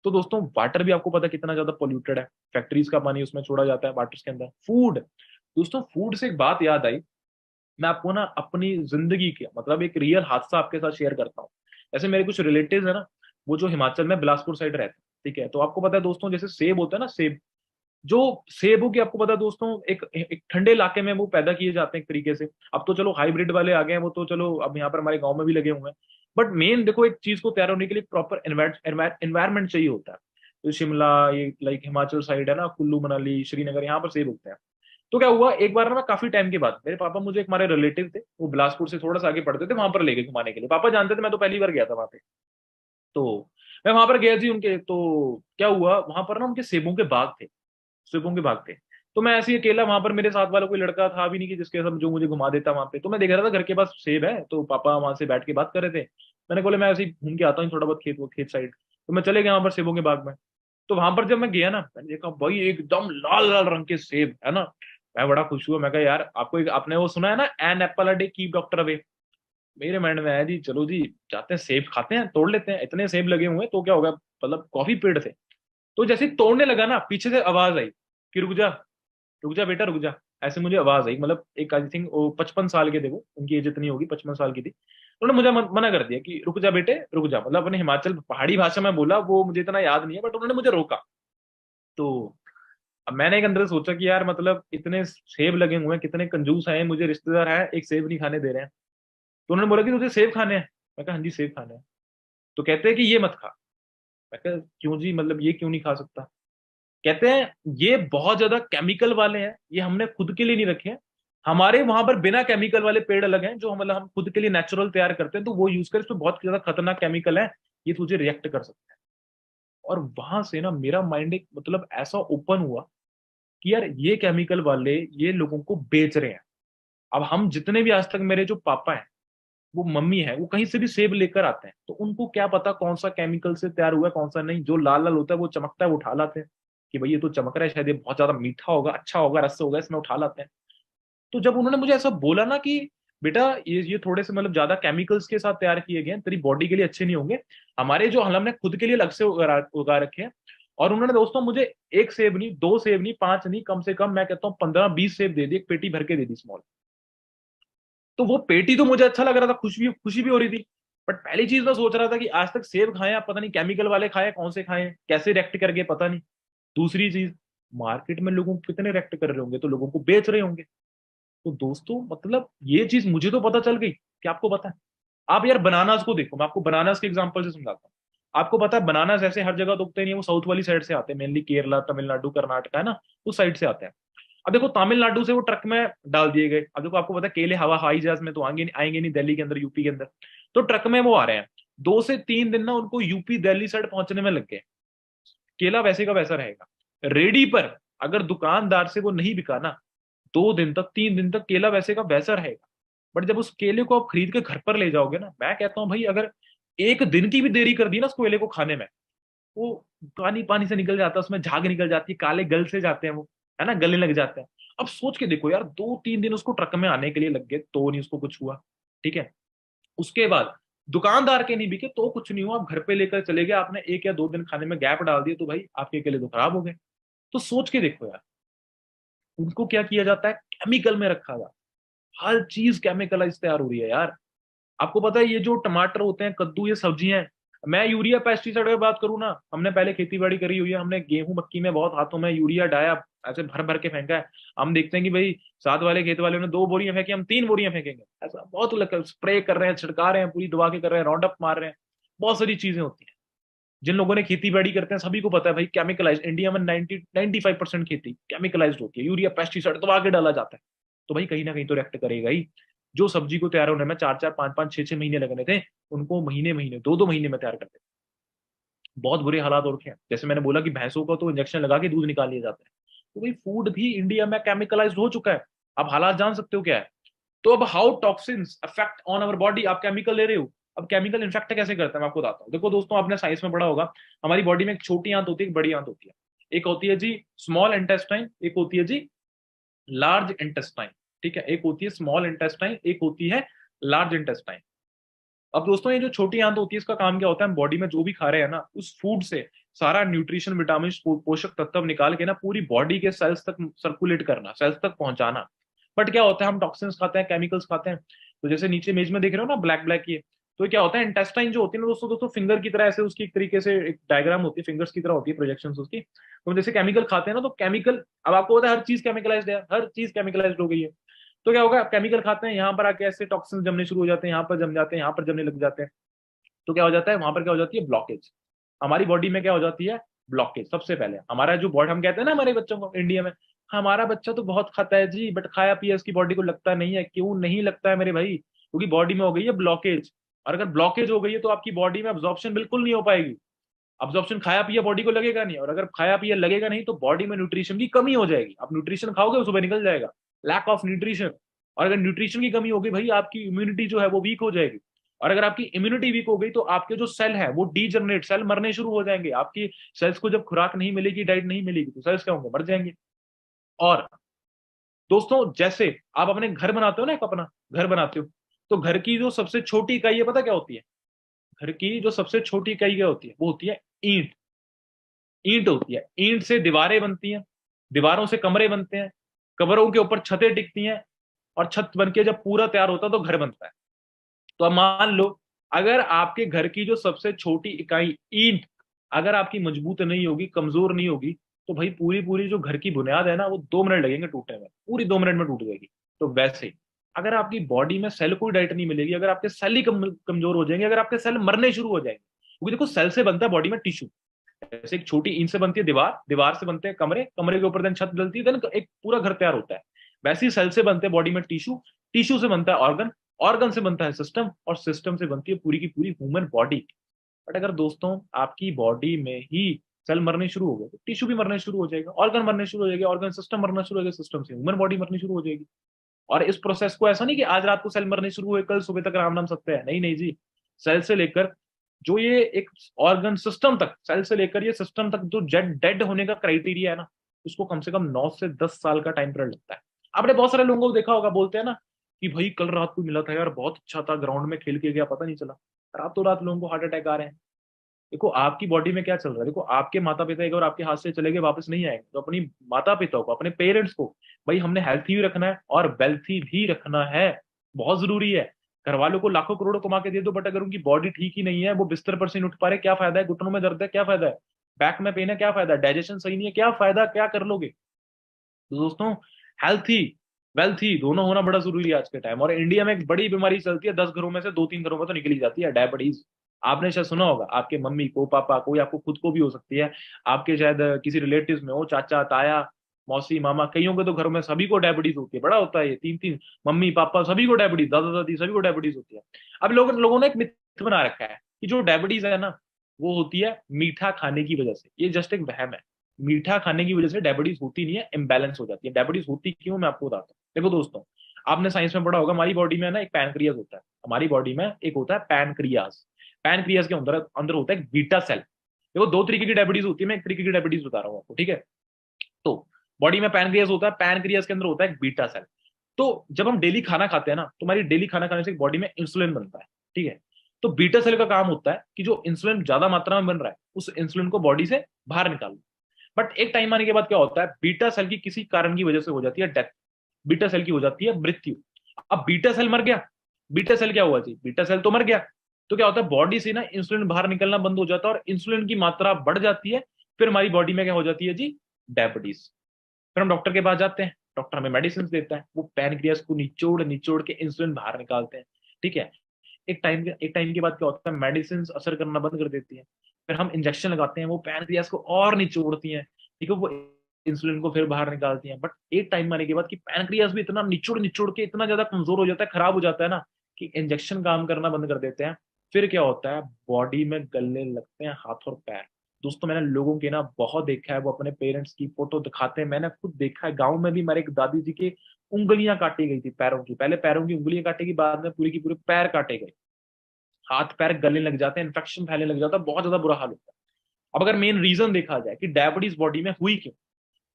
तो दोस्तों वाटर भी आपको पता है कितना ज्यादा पोल्यूटेड है। फैक्ट्रीज का पानी उसमें छोड़ा जाता है वाटर्स के अंदर। फूड, दोस्तों फूड से एक बात याद आई। मैं आपको ना अपनी जिंदगी के मतलब एक रियल हादसा आपके साथ शेयर करता हूँ। ऐसे मेरे कुछ रिलेटिव्स है ना, वो जो हिमाचल में बिलासपुर साइड रहते हैं, ठीक है। तो आपको पता है दोस्तों, जैसे सेब होता है ना, सेब, जो सेब हो, कि आपको पता है दोस्तों, एक ठंडे इलाके में वो पैदा किए जाते हैं एक तरीके से। अब तो चलो हाइब्रिड वाले आ गए हैं, वो तो चलो अब यहाँ पर हमारे गांव में भी लगे हुए हैं। बट मेन देखो, एक चीज को तैयार होने के लिए प्रॉपर एनवायरमेंट चाहिए होता है। तो शिमला, ये लाइक हिमाचल साइड है ना, कुल्लू मनाली श्रीनगर, यहाँ पर सेब उगते हैं। तो क्या हुआ, एक बार ना मैं काफी टाइम के बाद, मेरे पापा, मुझे एक हमारे रिलेटिव थे, वो बिलासपुर से थोड़ा सा आगे पढ़ते थे, वहां पर ले गए घुमाने के लिए। पापा जानते थे, मैं तो पहली बार गया था वहां पे। तो मैं वहां पर गया जी उनके। तो क्या हुआ, वहां पर ना उनके सेबों के बाग थे, सेबों के बाग थे। तो मैं ऐसे ही अकेला, वहां पर मेरे साथ वाला कोई लड़का था भी नहीं कि जिसके साथ जो मुझे घुमा देता वहां पे। तो मैं देख रहा था घर के पास सेब है, तो पापा वहां से बैठ के बात कर रहे थे। मैंने बोले मैं ऐसे ही घूम के आता हूँ थोड़ा बहुत खेत, वो खेत साइड। तो मैं चले गया वहां पर सेबों के बाग में। तो वहां पर जब मैं गया ना, मैंने देखा भाई एकदम लाल लाल रंग के सेब है ना। मैं बड़ा खुश हुआ। मैं कहा यार, आपने वो सुना है ना, an apple a day keep doctor away. मेरे माइंड में आया जी, चलो जी जाते हैं, सेब खाते हैं, तोड़ लेते हैं, इतने सेब लगे हुए हैं तो क्या होगा, मतलब काफी पेड़ थे। तो जैसे ही तोड़ने लगा ना, पीछे से आवाज आई कि रुक जा, रुक जा बेटा, रुक जा। ऐसे मुझे आवाज आई, मतलब एक आई थिंक वो 55 साल के थे, वो उनकी एज इतनी होगी, 55 साल की थी। उन्होंने मुझे मना कर दिया कि रुक जा बेटे, रुक जा। मतलब अपने हिमाचल पहाड़ी भाषा में बोला, वो मुझे इतना याद नहीं है, बट उन्होंने मुझे रोका। तो अब मैंने एक अंदर से सोचा कि यार मतलब इतने सेब लगे हुए हैं, कितने कंजूस हैं मुझे रिश्तेदार हैं, एक सेब नहीं खाने दे रहे हैं। तो उन्होंने बोला कि तुझे सेब खाने हैं? मैं कहा हाँ जी सेब खाने हैं। तो कहते हैं कि ये मत खा। मैं कहा क्यों जी, मतलब ये क्यों नहीं खा सकता? कहते हैं ये बहुत ज्यादा केमिकल वाले हैं, ये हमने खुद के लिए नहीं रखे हैं। हमारे वहां पर बिना केमिकल वाले पेड़ अलग हैं, जो मतलब हम खुद के लिए नेचुरल तैयार करते हैं, तो वो यूज कर, इसमें बहुत ज्यादा खतरनाक केमिकल है, ये तुझे रिएक्ट कर सकता है। और वहां से ना मेरा माइंड एक मतलब ऐसा ओपन हुआ कि यार ये केमिकल वाले ये लोगों को बेच रहे हैं। अब हम जितने भी आज तक, मेरे जो पापा हैं, वो मम्मी है, वो कहीं से भी सेब लेकर आते हैं, तो उनको क्या पता कौन सा केमिकल से तैयार हुआ है कौन सा नहीं। जो लाल लाल होता है वो चमकता है, वो उठा लाते हैं कि भाई ये तो चमक रहा है, शायद ये बहुत ज्यादा मीठा होगा, अच्छा होगा, रस होगा, इसमें उठा लाते हैं। तो जब उन्होंने मुझे ऐसा बोला ना कि बेटा ये थोड़े से मतलब ज्यादा केमिकल्स के साथ तैयार किए गए हैं, तेरी बॉडी के लिए अच्छे नहीं होंगे, हमारे जो हमने खुद के लिए अलग से उगा रखे हैं। और उन्होंने दोस्तों मुझे एक सेब नहीं, दो सेब नहीं, पांच नहीं, कम से कम मैं कहता हूँ 15-20 सेब दे दी, एक पेटी भर के दे दी स्मॉल। तो वो पेटी तो मुझे अच्छा लग रहा था, खुशी भी हो रही थी। बट पहली चीज मैं सोच रहा था कि आज तक सेब खाए आप, पता नहीं केमिकल वाले खाए, कौन से खाए, कैसे रिएक्ट करके पता नहीं। दूसरी चीज, मार्केट में लोगों कितने रिएक्ट कर रहे होंगे, तो लोगों को बेच रहे होंगे। तो दोस्तों मतलब ये चीज मुझे तो पता चल गई कि आपको पता है, आप यार बनानास को देखो, मैं आपको बनानास के एग्जांपल से समझाता हूँ। आपको पता है बनानास ऐसे हर जगह तो उगते नहीं है, वो साउथ वाली साइड से आते हैं, मेनली केरला, तमिलनाडु, कर्नाटक है ना, उस साइड से आते हैं। अब देखो तमिलनाडु से वो ट्रक में डाल दिए गए। अब देखो आपको पता है केले हवाई जहाज में तो आएंगे नहीं दिल्ली के अंदर, यूपी के अंदर। तो ट्रक में वो आ रहे हैं, 2 से 3 दिन ना उनको यूपी दिल्ली साइड पहुंचने में लग गए। केला वैसे का वैसा रहेगा रेडी पर, अगर दुकानदार से वो नहीं बिका ना, 2 दिन तक 3 दिन तक केला वैसे का वैसा रहेगा। बट जब उस केले को आप खरीद के घर पर ले जाओगे ना, मैं कहता हूं भाई अगर एक दिन की भी देरी कर दी ना उस केले को खाने में, वो पानी पानी से निकल जाता है, उसमें झाग निकल जाती है, काले गल से जाते हैं वो, है ना, गलने लग जाते हैं। अब सोच के देखो यार, 2-3 दिन उसको ट्रक में आने के लिए लग गए तो नहीं उसको कुछ हुआ, ठीक है। उसके बाद दुकानदार के नहीं बिके तो कुछ नहीं हुआ, आप घर पे लेकर चले गए, आपने 1 या 2 दिन खाने में गैप डाल दिया तो भाई आपके केले तो खराब हो गए। तो सोच के देखो यार, उनको क्या किया जाता है, केमिकल में रखा जाता है, हर चीज केमिकलाइज तैयार हो रही है यार। आपको पता है ये जो टमाटर होते हैं, कद्दू, ये सब्जियां हैं, मैं यूरिया पेस्टिसाइड की बात करूँ ना, हमने पहले खेती बाड़ी करी हुई है, हमने गेहूं मक्की में बहुत हाथों में यूरिया डाया, ऐसे भर भर के फेंका है। हम देखते हैं कि भाई साथ वाले खेत वाले ने 2 बोरियां फेंकी, हम 3 बोरियां फेंकेंगे, ऐसा बहुत स्प्रे कर रहे हैं, छिड़का रहे हैं, पूरी दवा के कर रहे हैं, राउंड अप मार रहे हैं, बहुत सारी चीजें होती हैं। जिन लोगों ने खेती बाड़ी करते हैं सभी को पता है भाई, केमिकलाइज इंडिया में 95% खेती केमिकलाइज होती है, यूरिया पेस्टिसाइड दबा के डाला जाता है। तो भाई कहीं ना कहीं तो रिएक्ट करेगा ही। जो सब्जी को तैयार होने में 4-4 5-5 6-6 महीने लगने थे, उनको महीने महीने 2-2 महीने में तैयार करते थे। बहुत बुरे हालात हो रखे हैं, जैसे मैंने बोला कि भैंसों को तो इंजेक्शन लगा के दूध निकाल लिया जाता है, तो भाई फूड भी इंडिया में केमिकलाइज्ड हो चुका है। आप हालात जान सकते हो क्या है। तो अब how toxins affect on our body, आप केमिकल ले रहे हो, अब केमिकल इन्फेक्ट कैसे करते हैं मैं आपको बताता हूँ। देखो दोस्तों, आपने साइंस में पढ़ा होगा, हमारी बॉडी में एक छोटी आंत होती है, एक बड़ी आंत होती है। एक होती है जी स्मॉल इंटेस्टाइन, एक होती है जी लार्ज इंटेस्टाइन, ठीक है। एक होती है स्मॉल इंटेस्टाइन, एक होती है लार्ज इंटेस्टाइन। अब दोस्तों ये जो छोटी आंत होती है, इसका काम क्या होता है, हम बॉडी में जो भी खा रहे हैं ना, उस फूड से सारा न्यूट्रिशन, विटामिन, पोषक तत्व निकाल के ना पूरी बॉडी के सेल्स तक सर्कुलेट करना, सेल्स तक पहुंचाना। बट क्या होता है, हम टॉक्सिन्स खाते हैं, केमिकल्स खाते हैं। तो जैसे नीचे इमेज में देख रहे हो ना, ब्लैक ब्लैक ये, तो क्या होता है, इंटेस्टाइन जो होती है ना दोस्तों, फिंगर की तरह ऐसे उसकी एक तरीके से एक डायग्राम होती है, फिंगर्स की तरह होती है प्रोजेक्शन उसकी। तो जैसे केमिकल खाते हैं ना, तो केमिकल, अब आपको पता है हर चीज केमिकलाइज्ड है, हर चीज केमिकलाइज्ड हो गई है। तो क्या होगा, केमिकल खाते हैं, यहाँ पर आके ऐसे टॉक्सिन जमने शुरू हो जाते हैं, यहाँ पर जम जाते हैं, यहाँ पर जमने लग जाते हैं। तो क्या हो जाता है, वहां पर क्या हो जाती है, ब्लॉकेज। हमारी बॉडी में क्या हो जाती है, ब्लॉकेज। सबसे पहले हमारा जो बॉडी, हम कहते हैं ना हमारे बच्चों को इंडिया में, हमारा बच्चा तो बहुत खाता है जी, बट खाया पिया इसकी बॉडी को लगता नहीं है। क्यों नहीं लगता है मेरे भाई, क्योंकि बॉडी में हो गई है ब्लॉकेज। और अगर ब्लॉकेज हो गई है तो आपकी बॉडी में अब्जॉर्प्शन बिल्कुल नहीं हो पाएगी। अब्जॉर्प्शन खाया पिया बॉडी को लगेगा नहीं, और अगर खाया पिया लगेगा नहीं तो बॉडी में न्यूट्रिशन की कमी हो जाएगी। आप न्यूट्रिशन खाओगे सुबह निकल जाएगा, लैक ऑफ न्यूट्रिशन। और अगर न्यूट्रिशन की कमी होगी भाई, आपकी इम्यूनिटी जो है वो वीक हो जाएगी। और अगर आपकी इम्यूनिटी वीक हो गई तो आपके जो सेल है वो डीजनरेट, सेल मरने शुरू हो जाएंगे। आपकी सेल्स को जब खुराक नहीं मिलेगी, डाइट नहीं मिलेगी, तो सेल्स क्या होंगे, मर जाएंगे। और दोस्तों जैसे आप अपने घर बनाते हो ना, एक अपना घर बनाते हो, तो घर की जो सबसे छोटी इकाई है पता क्या होती है, घर की जो सबसे छोटी इकाई क्या होती है, वो होती है ईंट। ईंट होती है, ईंट से दीवारें बनती हैं, दीवारों से कमरे बनते हैं, कमरों के ऊपर छतें टिकती हैं, और छत बन के जब पूरा तैयार होता है तो घर बनता है। तो अब मान लो, अगर आपके घर की जो सबसे छोटी इकाई ईंट अगर आपकी मजबूत नहीं होगी, कमजोर नहीं होगी, तो भाई पूरी पूरी जो घर की बुनियाद है ना, वो 2 मिनट लगेंगे टूटने में, पूरी 2 मिनट में टूट जाएगी। तो वैसे ही अगर आपकी बॉडी में सेल को डाइट नहीं मिलेगी, अगर आपके सेल ही कमजोर हो जाएंगे, अगर आपके सेल मरने शुरू हो जाएंगे, क्योंकि देखो सेल से बनता है बॉडी में टिश्यू। जैसे एक छोटी ईंट से बनती है दीवार, दीवार से बनते हैं कमरे, कमरे के ऊपर देन छत डलती है, देन एक पूरा घर तैयार होता है। वैसे ही सेल से बनते हैं बॉडी में टिश्यू, टिश्यू से बनता है ऑर्गन, ऑर्गन से बनता है सिस्टम, और सिस्टम से बनती है पूरी की पूरी ह्यूमन बॉडी। बट अगर दोस्तों आपकी बॉडी में ही सेल मरने शुरू हो गए तो टिश्यू भी मरने शुरू हो जाएगा, ऑर्गन मरने शुरू हो जाएगा, ऑर्गन सिस्टम मरना शुरू हो जाएगा, सिस्टम से ह्यूमन बॉडी मरनी शुरू हो जाएगी। और इस प्रोसेस को ऐसा नहीं कि आज रात को सेल मरने शुरू हुए कल सुबह तक राम नाम सत्य है, नहीं नहीं जी। सेल से लेकर जो ये एक ऑर्गन सिस्टम तक, सेल से लेकर ये सिस्टम तक जो डेड डेड होने का क्राइटेरिया है ना, उसको कम से कम 9 से 10 साल का टाइम पीरियड लगता है। आपने बहुत सारे लोगों को देखा होगा, बोलते हैं ना कि भाई कल रात को मिला था यार, बहुत अच्छा था, ग्राउंड में खेल के गया, पता नहीं चला। रातों रात लोगों को हार्ट अटैक आ रहे हैं। देखो आपकी बॉडी में क्या चल रहा है, देखो आपके माता पिता एक और आपके हाथ से चले गए, वापस नहीं आएंगे। तो अपनी माता पिता को, अपने पेरेंट्स को भाई हमने हेल्थी भी रखना है और वेल्थी भी रखना है, बहुत जरूरी है। घर वालों को लाखों करोड़ों कमा के दे दो, बट अगर उनकी बॉडी ठीक ही नहीं है, वो बिस्तर पर से नहीं उठ पा रहे, क्या फायदा है। घुटनों में दर्द है, क्या फायदा है। बैक में पेन है, क्या फायदा है। डाइजेशन सही नहीं है, क्या फायदा, क्या कर लोगे। तो दोस्तों हेल्थी वेल्थी दोनों होना बड़ा जरूरी है आज के टाइम। और इंडिया में एक बड़ी बीमारी चलती है, 10 घरों में से 2-3 घरों में तो निकली जाती है, डायबिटीज। आपने शायद सुना होगा, आपके मम्मी को, पापा को, या आपको खुद को भी हो सकती है, आपके शायद किसी रिलेटिव में हो, चाचा ताया मौसी मामा, कईयों के तो घरों में सभी को डायबिटीज होती है, बड़ा होता है ये, 3-3 मम्मी पापा सभी को डायबिटीज, दादा दादी सभी को डायबिटीज होती है। अब लोगों ने एक मिथ बना रखा है कि जो डायबिटीज है ना, वो होती है मीठा खाने की वजह से। ये जस्ट एक वहम है। मीठा खाने की वजह से डायबिटीज होती नहीं है, इम्बैलेंस हो जाती है। डायबिटीज होती क्यों, मैं आपको बताता हूँ। देखो दोस्तों, आपने साइंस में पढ़ा होगा, हमारी बॉडी में ना एक पैनक्रियाज होता है, हमारी बॉडी में एक होता है पैनक्रियाज। पैनक्रियाज के अंदर अंदर होता है एक बीटा सेल। देखो दो तरीके की डायबिटीज होती है, मैं एक तरीके की डायबिटीज बता रहा हूँ आपको, ठीक है। तो बॉडी में पैनक्रियास होता है, पैनक्रियास के अंदर होता है एक बीटा सेल। तो जब हम डेली खाना खाते हैं ना, तो हमारी डेली खाना खाने से बॉडी में इंसुलिन बनता है, ठीक है। तो बीटा सेल का काम होता है कि जो इंसुलिन ज्यादा मात्रा में बन रहा है उस इंसुलिन को बॉडी से बाहर निकालना। बट एक टाइम आने के बाद क्या होता है, बीटा सेल की किसी कारण की वजह से हो जाती है डेथ, बीटा सेल की हो जाती है मृत्यु। अब बीटा सेल मर गया, बीटा सेल क्या हुआ जी, बीटा सेल तो मर गया। तो क्या होता है, बॉडी से ना इंसुलिन बाहर निकलना बंद हो जाता है और इंसुलिन की मात्रा बढ़ जाती है। फिर हमारी बॉडी में क्या हो जाती है जी, डायबिटीज। फिर हम डॉक्टर के पास जाते हैं, डॉक्टर हमें मेडिसिन देता है, वो पैनक्रियास को निचोड़ निचोड़ के इंसुलिन बाहर निकालते हैं, ठीक है। एक टाइम के बाद क्या होता है, मेडिसिन असर करना बंद कर देती है। फिर हम इंजेक्शन लगाते हैं, वो पैनक्रियास को और निचोड़ती हैं, ठीक है, वो इंसुलिन को फिर बाहर निकालती हैं। बट एक टाइम आने के बाद कि पैनक्रियास भी इतना निचोड़ निचोड़ के इतना ज्यादा कमजोर हो जाता है, खराब हो जाता है ना, कि इंजेक्शन काम करना बंद कर देते हैं। फिर क्या होता है, बॉडी में गलने लगते हैं हाथ और पैर। दोस्तों मैंने लोगों के ना बहुत देखा है, वो अपने पेरेंट्स की फोटो दिखाते हैं, मैंने खुद देखा है, गांव में भी मेरे एक दादी जी की उंगलियां काटी गई थी पैरों की, पहले पैरों की उंगलियां काटी गई, बाद में पूरी की पूरे पैर काटे गए, हाथ पैर गलने लग जाते हैं, इन्फेक्शन फैलने लग जाता है, बहुत ज्यादा बुरा हाल होता है। अब अगर मेन रीजन देखा जाए कि डायबिटीज बॉडी में हुई क्यों,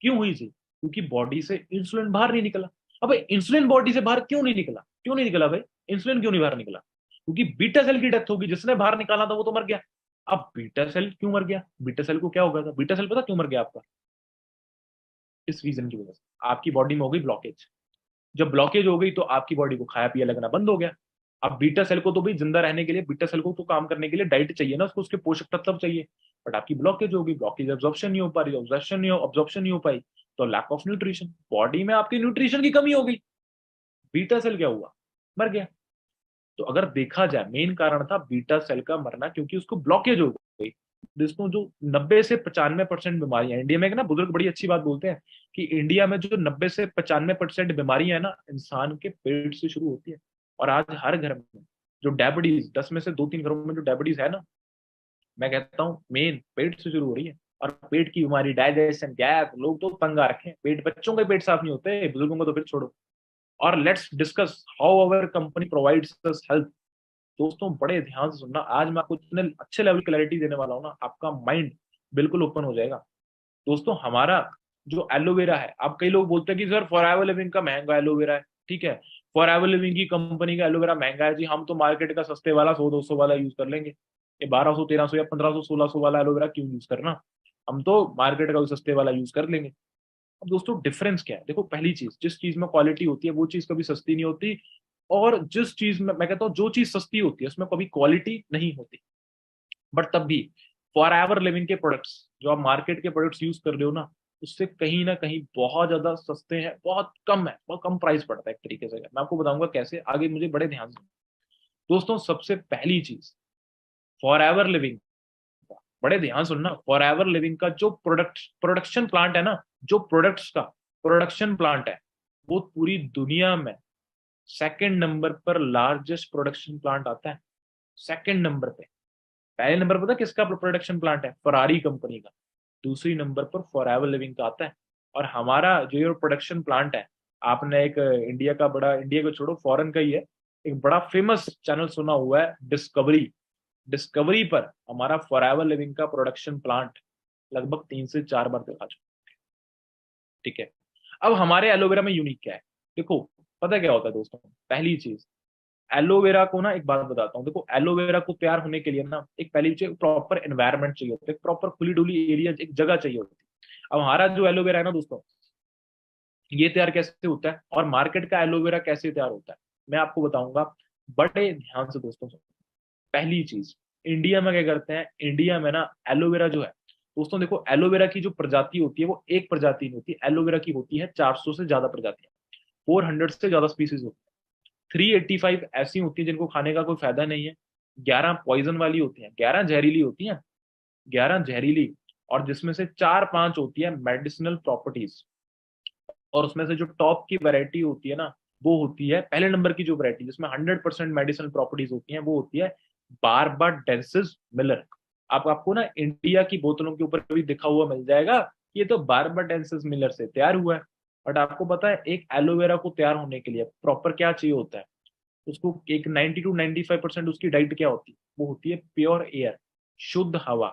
क्यों हुई जी, क्योंकि बॉडी से इंसुलिन बाहर नहीं निकला। अब इंसुलिन बॉडी से बाहर क्यों नहीं निकला, क्यों नहीं निकला भाई, इंसुलिन क्यों नहीं बाहर निकला, क्योंकि बीटा सेल की डेथ होगी, जिसने बाहर निकाला था वो तो मर गया। अब बीटा सेल क्यों मर गया, बीटा सेल को क्या हो गया था, बीटा सेल पता क्यों मर गया आपका, इस रीजन की वजह से आपकी बॉडी में हो गई ब्लॉकेज। जब ब्लॉकेज हो गई तो आपकी बॉडी को खाया पिया लगना बंद हो गया। अब बीटा सेल को तो भाई जिंदा रहने के लिए, बीटा सेल को तो काम करने के लिए डाइट चाहिए ना, उसको उसके पोषक तत्व चाहिए। बट आपकी ब्लॉकेज होगी, ब्लॉकेज एब्जॉर्प्शन नहीं हो पा रही, ऑब्जॉर्प्शन नहीं हो पाई, तो लैक ऑफ न्यूट्रिशन, बॉडी में आपकी न्यूट्रिशन की कमी हो गई, बीटा सेल क्या हुआ, मर गया। तो अगर देखा जाए मेन कारण था बीटा सेल का मरना, क्योंकि उसको ब्लॉकेज हो गई। दोस्तों जो 90 से 95% बीमारियां इंडिया में, ना बुजुर्ग बड़ी अच्छी बात बोलते हैं कि इंडिया में जो 90 से 95% बीमारियां है ना, इंसान के पेट से शुरू होती है। और आज हर घर में जो डायबिटीज, 10 में से 2-3 घरों में जो डायबिटीज है ना, मैं कहता हूँ मेन पेट से शुरू हो रही है। और पेट की बीमारी, डाइजेशन, गैस, लोग तो तंग आ रखे हैं, पेट, बच्चों के पेट साफ नहीं होते, बुजुर्गों को तो फिर छोड़ो। और let's discuss how our company provides us health. दोस्तों बड़े ध्यान से सुनना, आज मैं आपको इतने अच्छे लेवल क्लैरिटी देने वाला हूँ ना, आपका माइंड बिल्कुल ओपन हो जाएगा। दोस्तों हमारा जो एलोवेरा है, आप कई लोग बोलते हैं कि सर फॉर एवर लिविंग का महंगा एलोवेरा है, ठीक है, फॉर एवर लिविंग की कंपनी का एलोवेरा महंगा है जी, हम तो मार्केट का सस्ते वाला 100-200 वाला यूज कर लेंगे, ये 1200-1300 या 1500-1600 वाला एलोवेरा क्यों यूज करना, हम तो मार्केट का सस्ते वाला यूज कर लेंगे। अब दोस्तों डिफरेंस क्या है, देखो पहली चीज, जिस चीज में क्वालिटी होती है वो चीज कभी सस्ती नहीं होती। और जिस चीज में, मैं कहता हूँ जो चीज सस्ती होती है उसमें कभी क्वालिटी नहीं होती। बट तब भी फॉर एवर लिविंग के प्रोडक्ट्स, जो आप मार्केट के प्रोडक्ट्स यूज कर रहे हो ना, उससे कहीं ना कहीं बहुत ज्यादा सस्ते हैं, बहुत कम है, बहुत कम प्राइस पड़ता है एक तरीके से। मैं आपको बताऊंगा कैसे, आगे मुझे बड़े ध्यान से। दोस्तों सबसे पहली चीज, फॉर एवर लिविंग, बड़े ध्यान सुनना, फॉर एवर लिविंग का जो प्रोडक्शन प्लांट है ना, जो प्रोडक्ट्स का प्रोडक्शन प्लांट है, वो पूरी दुनिया में सेकंड नंबर पर लार्जेस्ट प्रोडक्शन प्लांट आता है, सेकंड नंबर पे। पहले नंबर पर पता किसका प्रोडक्शन प्लांट है, फरारी कंपनी का। दूसरी नंबर पर फॉरएवर लिविंग का आता है। और हमारा जो ये प्रोडक्शन प्लांट है, आपने एक इंडिया का बड़ा, इंडिया को छोड़ो फॉरेन का ही है, एक बड़ा फेमस चैनल सुना हुआ है डिस्कवरी, डिस्कवरी पर हमारा फॉरएवर लिविंग का प्रोडक्शन प्लांट लगभग 3 से 4 बार दिखा चुका, ठीक है। अब हमारे एलोवेरा में यूनिक क्या है, देखो पता क्या होता है दोस्तों, पहली चीज, एलोवेरा को ना एक बात बताता हूँ, देखो एलोवेरा को तैयार होने के लिए ना एक पहली चीज प्रॉपर एनवायरनमेंट चाहिए होता है, प्रॉपर खुली डुली एरिया, एक जगह चाहिए होती है। अब हमारा जो एलोवेरा है ना दोस्तों, ये तैयार कैसे होता है और मार्केट का एलोवेरा कैसे तैयार होता है, मैं आपको बताऊंगा, बड़े ध्यान से दोस्तों सुनो। पहली चीज, इंडिया में क्या करते हैं, इंडिया में ना एलोवेरा जो है दोस्तों, देखो एलोवेरा की जो प्रजाति होती है वो एक प्रजाति नहीं होती, एलोवेरा की होती है 400 से ज्यादा प्रजातियां, 400 से ज्यादा स्पीसीज होती है। 385 ऐसी होती है जिनको खाने का कोई फायदा नहीं है, 11 पॉइजन वाली होती हैं, 11 जहरीली होती हैं, 11 जहरीली, और जिसमें से 4-5 होती है मेडिसिनल प्रॉपर्टीज। और उसमें से जो टॉप की वैरायटी होती है ना, वो होती है पहले नंबर की जो वैरायटी जिसमें 100% मेडिसिनल प्रॉपर्टीज होती हैं, वो होती है बारबाडेंसिस मिलर। आपको ना इंडिया की बोतलों के ऊपर भी दिखा हुआ मिल जाएगा, ये तो बारबाडेंसिस मिलर से तैयार हुआ है। बट आपको पता है एक एलोवेरा को तैयार होने के लिए प्रॉपर क्या चाहिए होता है, उसको एक 90 to 95% उसकी डाइट क्या होती है, वो होती है प्योर एयर, शुद्ध हवा।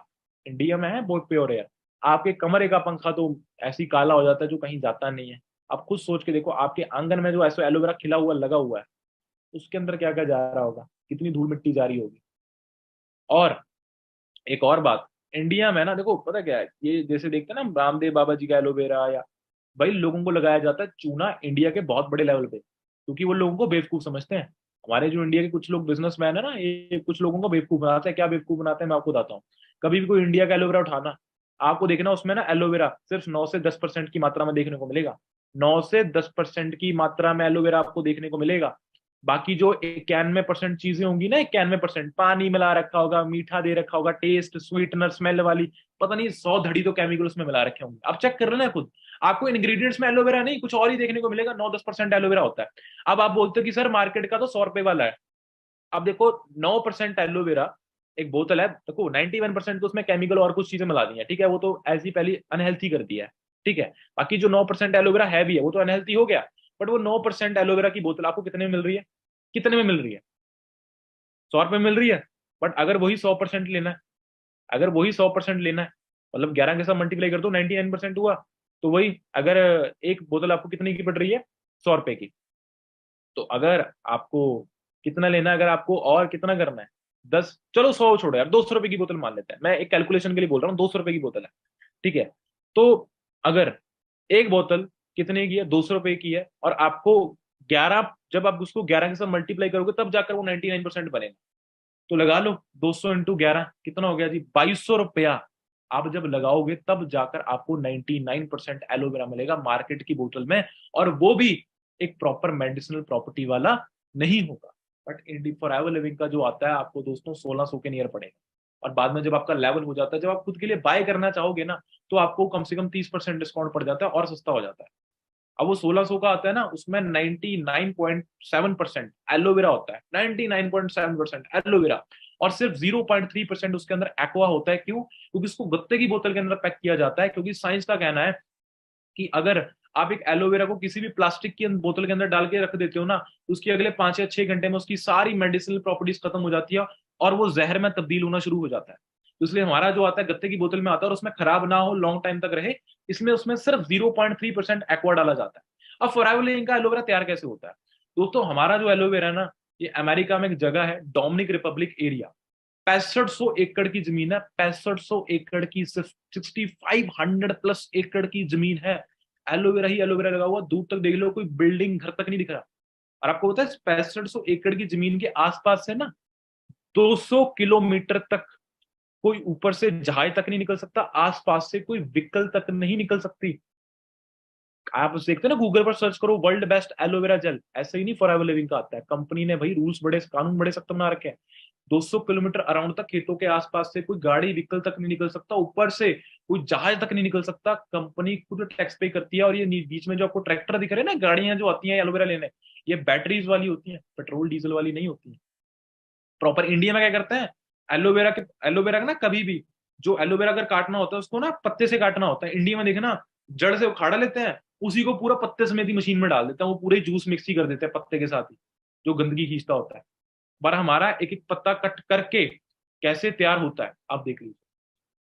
इंडिया में है बहुत प्योर एयर। आपके कमरे का पंखा तो ऐसी काला हो जाता है जो कहीं जाता नहीं है। आप खुद सोच के देखो, आपके आंगन में जो ऐसा एलोवेरा खिला हुआ लगा हुआ है, उसके अंदर क्या क्या जा रहा होगा, कितनी धूल मिट्टी जा रही होगी। और एक और बात, इंडिया में ना देखो पता क्या है, ये जैसे देखते हैं ना रामदेव बाबा जी का एलोवेरा, या भाई लोगों को लगाया जाता है चूना इंडिया के बहुत बड़े लेवल पे, क्योंकि वो लोगों को बेवकूफ समझते हैं। हमारे जो इंडिया के कुछ लोग बिजनेसमैन है ना, ये कुछ लोगों को बेवकूफ बनाते हैं। क्या बेवकूफ बनाते हैं मैं आपको बताता हूँ। कभी भी कोई इंडिया का एलोवेरा उठाना, आपको देखना उसमें ना एलोवेरा सिर्फ 9 से 10% की मात्रा में देखने को मिलेगा। 9 से 10% की मात्रा में एलोवेरा आपको देखने को मिलेगा। बाकी जो 91% चीजें होंगी ना, 91% पानी मिला रखा होगा, मीठा दे रखा होगा, टेस्ट स्वीटनर स्मेल वाली, पता नहीं 100 धड़ी तो केमिकल उसमें मिला रखे होंगे। आप चेक कर लेना खुद, आपको इंग्रेडिएंट्स में एलोवेरा नहीं कुछ और ही देखने को मिलेगा। 9-10% एलोवेरा होता है। अब आप बोलते हो कि सर मार्केट का तो 100 रुपए वाला है। अब देखो 9% एलोवेरा एक बोतल है, देखो 91% तो उसमें केमिकल और कुछ चीजें मिला दी है, ठीक है, वो तो ऐसी पहली अनहेल्थी कर दिया है, ठीक है। बाकी जो 9% एलोवेरा है भी है वो तो अनहेल्थी हो गया। बट वो 9% एलोवेरा की बोतल आपको कितने में मिल रही है? कितने में मिल रही है? 100 रुपए मिल रही है। बट अगर वही 100% लेना है, अगर वही 100% लेना है, मतलब 11 के साथ मल्टीप्लाई कर दो, 99% हुआ। तो वही अगर एक बोतल आपको कितने की पड़ रही है? 100 रुपए की। तो अगर आपको कितना लेना है, अगर आपको और कितना करना है, 10, चलो 100 छोड़ो यार, 200 रुपए की बोतल मान लेते हैं, मैं एक कैलकुलेशन के लिए बोल रहा हूँ, 200 रुपए की बोतल है, ठीक है। तो अगर एक बोतल कितने की है? 200 रुपए की है, और आपको 11, जब आप उसको 11 के साथ मल्टीप्लाई करोगे तब जाकर वो 99% बनेगा। तो लगा लो 200 × 11 कितना हो गया जी? 2200 रुपया। आप जब लगाओगे तब जाकर आपको 99% एलोवेरा मिलेगा मार्केट की बोतल में, और वो भी एक प्रॉपर मेडिसिनल प्रॉपर्टी वाला नहीं होगा। बट इंडी फॉरएवर लिविंग का जो आता है आपको दोस्तों 1600 के नियर पड़ेगा। और बाद में जब आपका लेवल हो जाता है, जब आप खुद के लिए बाय करना चाहोगे ना, तो आपको कम से कम 30% डिस्काउंट पड़ जाता है और सस्ता हो जाता है। अब वो 1600 का आता है ना, उसमें 99.7% एलोवेरा होता है, 99.7% एलोवेरा। और सिर्फ 0.3% उसके अंदर एक्वा होता है। क्यों? क्योंकि उसको गत्ते की बोतल के अंदर पैक किया जाता है, क्योंकि साइंस का कहना है कि अगर आप एक एलोवेरा को किसी भी प्लास्टिक की बोतल के अंदर डाल के रख देते हो ना, तो उसकी अगले 5 या 6 घंटे में उसकी सारी मेडिसिनल प्रॉपर्टीज खत्म हो जाती है, और वो जहर में तब्दील होना शुरू हो जाता है। तो इसलिए हमारा जो आता है गत्ते की बोतल में आता है, और उसमें खराब ना हो, लॉन्ग टाइम तक रहे, इसमें उसमें सिर्फ 0.3% एक्वा डाला जाता है। अब फोरावलिन का एलोवेरा तैयार कैसे होता है? दोस्तों हमारा जो एलोवेरा है ना, ये अमेरिका में एक जगह है डोमिनिक रिपब्लिक एरिया, 6500 एकड़ की जमीन है, 6500 एकड़ की, सिर्फ 6500+ एकड़ की जमीन है। एलोवेरा ही एलोवेरा लगा हुआ, दूर तक देख लो कोई बिल्डिंग घर तक नहीं दिख रहा। और आपको पता है 6500 एकड़ की जमीन के आसपास से ना 200 किलोमीटर तक कोई ऊपर से जहाज तक नहीं निकल सकता, आसपास से कोई व्हीकल तक नहीं निकल सकती। आप देखते हैं ना, गूगल पर सर्च करो वर्ल्ड बेस्ट एलोवेरा जेल, ऐसे ही नहीं फॉरएवर लिविंग का आता है। कंपनी ने भाई रूल्स बड़े, कानून बड़े सख्त बना रखे हैं। 200 किलोमीटर अराउंड तक खेतों के आसपास से कोई गाड़ी व्हीकल तक नहीं निकल सकता, ऊपर से कोई जहाज तक नहीं निकल सकता। कंपनी खुद टैक्स पे करती है। और ये बीच में जो आपको ट्रैक्टर दिख रहे हैं ना, गाड़ियां जो आती हैं एलोवेरा लेने, ये बैटरीज वाली होती हैं, पेट्रोल डीजल वाली नहीं होती है। प्रॉपर इंडिया में क्या करते हैं, एलोवेरा का ना कभी भी जो एलोवेरा अगर काटना होता है उसको ना पत्ते से काटना होता है। इंडिया में देखना, जड़ से उखाड़ा लेते हैं, उसी को पूरा पत्ते समेत ही मशीन में डाल देते हैं, वो पूरे जूस मिक्स ही कर देते हैं पत्ते के साथ ही, जो गंदगी खींचता होता है। पर हमारा एक एक पत्ता कट करके कैसे तैयार होता है आप देख लीजिए।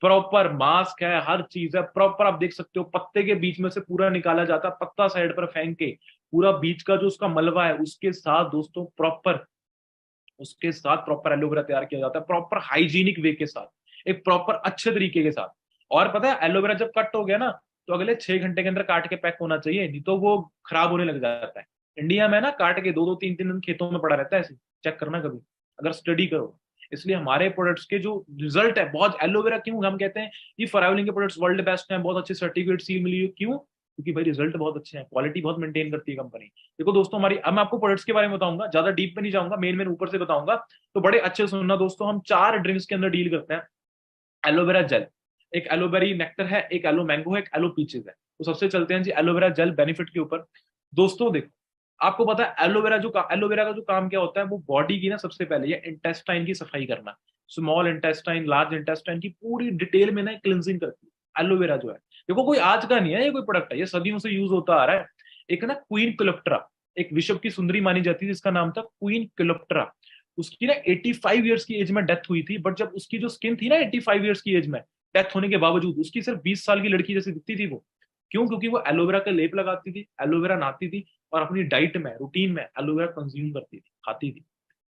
प्रॉपर मास्क है, हर चीज है प्रॉपर, आप देख सकते हो पत्ते के बीच में से पूरा निकाला जाता है, पत्ता साइड पर फेंक के पूरा बीच का जो उसका मलबा है उसके साथ दोस्तों प्रॉपर, उसके साथ प्रॉपर एलोवेरा तैयार किया जाता है, प्रॉपर हाइजीनिक वे के साथ, एक प्रॉपर अच्छे तरीके के साथ। और पता है एलोवेरा जब कट हो गया ना, तो अगले 6 घंटे के अंदर काट के पैक होना चाहिए, नहीं तो वो खराब होने लग जाता है। इंडिया में ना काट के 2-2 3-3 दिन खेतों में पड़ा रहता है, ऐसे चेक करना कभी, अगर स्टडी करो। इसलिए हमारे प्रोडक्ट्स के जो रिजल्ट है बहुत, एलोवेरा क्यों हम कहते हैं ये फॉरएवलिंग के प्रोडक्ट्स वर्ल्ड बेस्ट हैं, बहुत अच्छे सर्टिफिकेट सील मिली है, क्यों? क्योंकि भाई रिजल्ट बहुत अच्छे हैं, क्वालिटी बहुत मेंटेन करती है कंपनी। देखो दोस्तों हमारी, अब मैं आपको प्रोडक्ट्स के बारे में बताऊंगा, ज्यादा डीप में नहीं जाऊंगा, मेन मेन ऊपर से बताऊंगा, तो बड़े अच्छे से सुनना दोस्तों। हम 4 ड्रिंक्स के अंदर डील करते हैं। एलोवेरा जेल, एक एलोवेरी नेक्टर है, एक एलो मैंगो है, एक एलो पीचेस है। तो सबसे चलते हैं जी एलोवेरा जेल बेनिफिट के ऊपर। दोस्तों देखो, आपको पता है एलोवेरा का जो काम क्या होता है, वो बॉडी की ना सबसे पहले ये इंटेस्टाइन की सफाई करना, स्मॉल इंटेस्टाइन लार्ज इंटेस्टाइन की पूरी डिटेल में ना क्लिनजिंग करती है एलोवेरा जो है। देखो कोई आज का नहीं है ये, कोई प्रोडक्ट है, ये सदियों से यूज होता आ रहा है। एक ना क्वीन क्लियोप्ट्रा, एक विश्व की सुंदरी मानी जाती है जिसका नाम था क्वीन क्लियोप्ट्रा। उसकी ना 85 ईयर्स की एज में डेथ हुई थी, बट जब उसकी जो स्किन थी ना 85 ईयर्स की एज में डेथ होने के बावजूद उसकी सिर्फ 20 साल की लड़की जैसी दिखती थी वो। क्यों? क्योंकि वो एलोवेरा का लेप लगाती थी, एलोवेरा नहाती थी, और अपनी डाइट में, रूटीन में एलोवेरा कंज्यूम करती थी, खाती थी।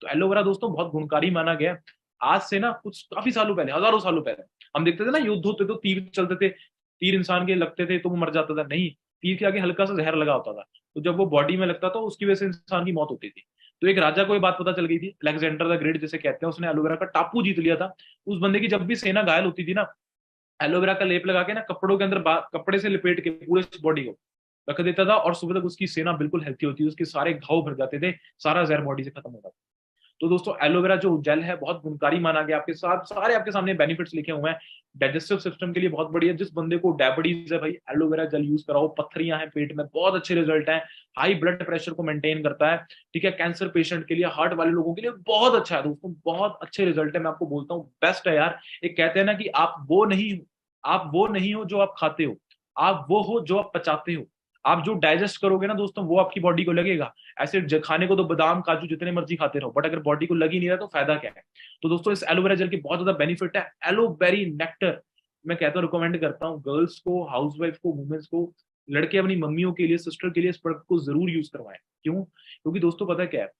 तो एलोवेरा दोस्तों बहुत गुणकारी माना गया है। आज से ना कुछ काफी सालों पहले, हजारों सालों पहले हम देखते थे ना युद्ध होते तो तीर चलते थे, तीर इंसान के लगते थे तो वो मर जाता था, नहीं, तीर के आगे हल्का सा जहर लगा होता था, तो जब वो बॉडी में लगता था उसकी वजह से इंसान की मौत होती थी। तो एक राजा को ये बात पता चल गई थी, अलेक्जेंडर द ग्रेट जिसे कहते हैं, उसने एलोवेरा का टापू जीत लिया था। उस बंदे की जब भी सेना घायल होती थी ना, एलोवेरा का लेप लगा के ना कपड़ों के अंदर कपड़े से लपेट के पूरे बॉडी को रख देता था, और सुबह तक उसकी सेना बिल्कुल हेल्थी होती थी, उसके सारे घाव भर जाते थे, सारा जहर बॉडी से खत्म होता था। तो दोस्तों एलोवेरा जो जेल है बहुत गुणकारी माना गया, आपके साथ सारे आपके सामने बेनिफिट्स लिखे हुए हैं। डाइजेस्टिव सिस्टम के लिए बहुत बढ़िया, जिस बंदे को डायबिटीज है भाई एलोवेरा जेल यूज कराओ, पत्थरियां हैं पेट में बहुत अच्छे रिजल्ट है, हाई ब्लड प्रेशर को मेंटेन करता है, ठीक है, कैंसर पेशेंट के लिए, हार्ट वाले लोगों के लिए बहुत अच्छा है दोस्तों, बहुत अच्छे रिजल्ट है, मैं आपको बोलता हूँ बेस्ट है यार। एक कहते हैं ना कि आप वो नहीं हो जो आप खाते हो, आप वो हो जो आप पचाते हो। आप जो डाइजेस्ट करोगे ना दोस्तों वो आपकी बॉडी को लगेगा। ऐसे खाने को तो बादाम काजू जितने मर्जी खाते रहो, बट अगर बॉडी को लग ही नहीं रहा तो फायदा क्या है। तो दोस्तों इस एलोवेरा जेल की बहुत ज्यादा बेनिफिट है। एलोवेरी नेक्टर मैं कहता हूँ, रिकमेंड करता हूँ गर्ल्स को, हाउसवाइफ को, वुमेन्स को, लड़के अपनी मम्मियों के लिए, सिस्टर के लिए इस प्रोडक्ट को जरूर यूज करवाएं। क्यों? क्योंकि दोस्तों पता क्या है,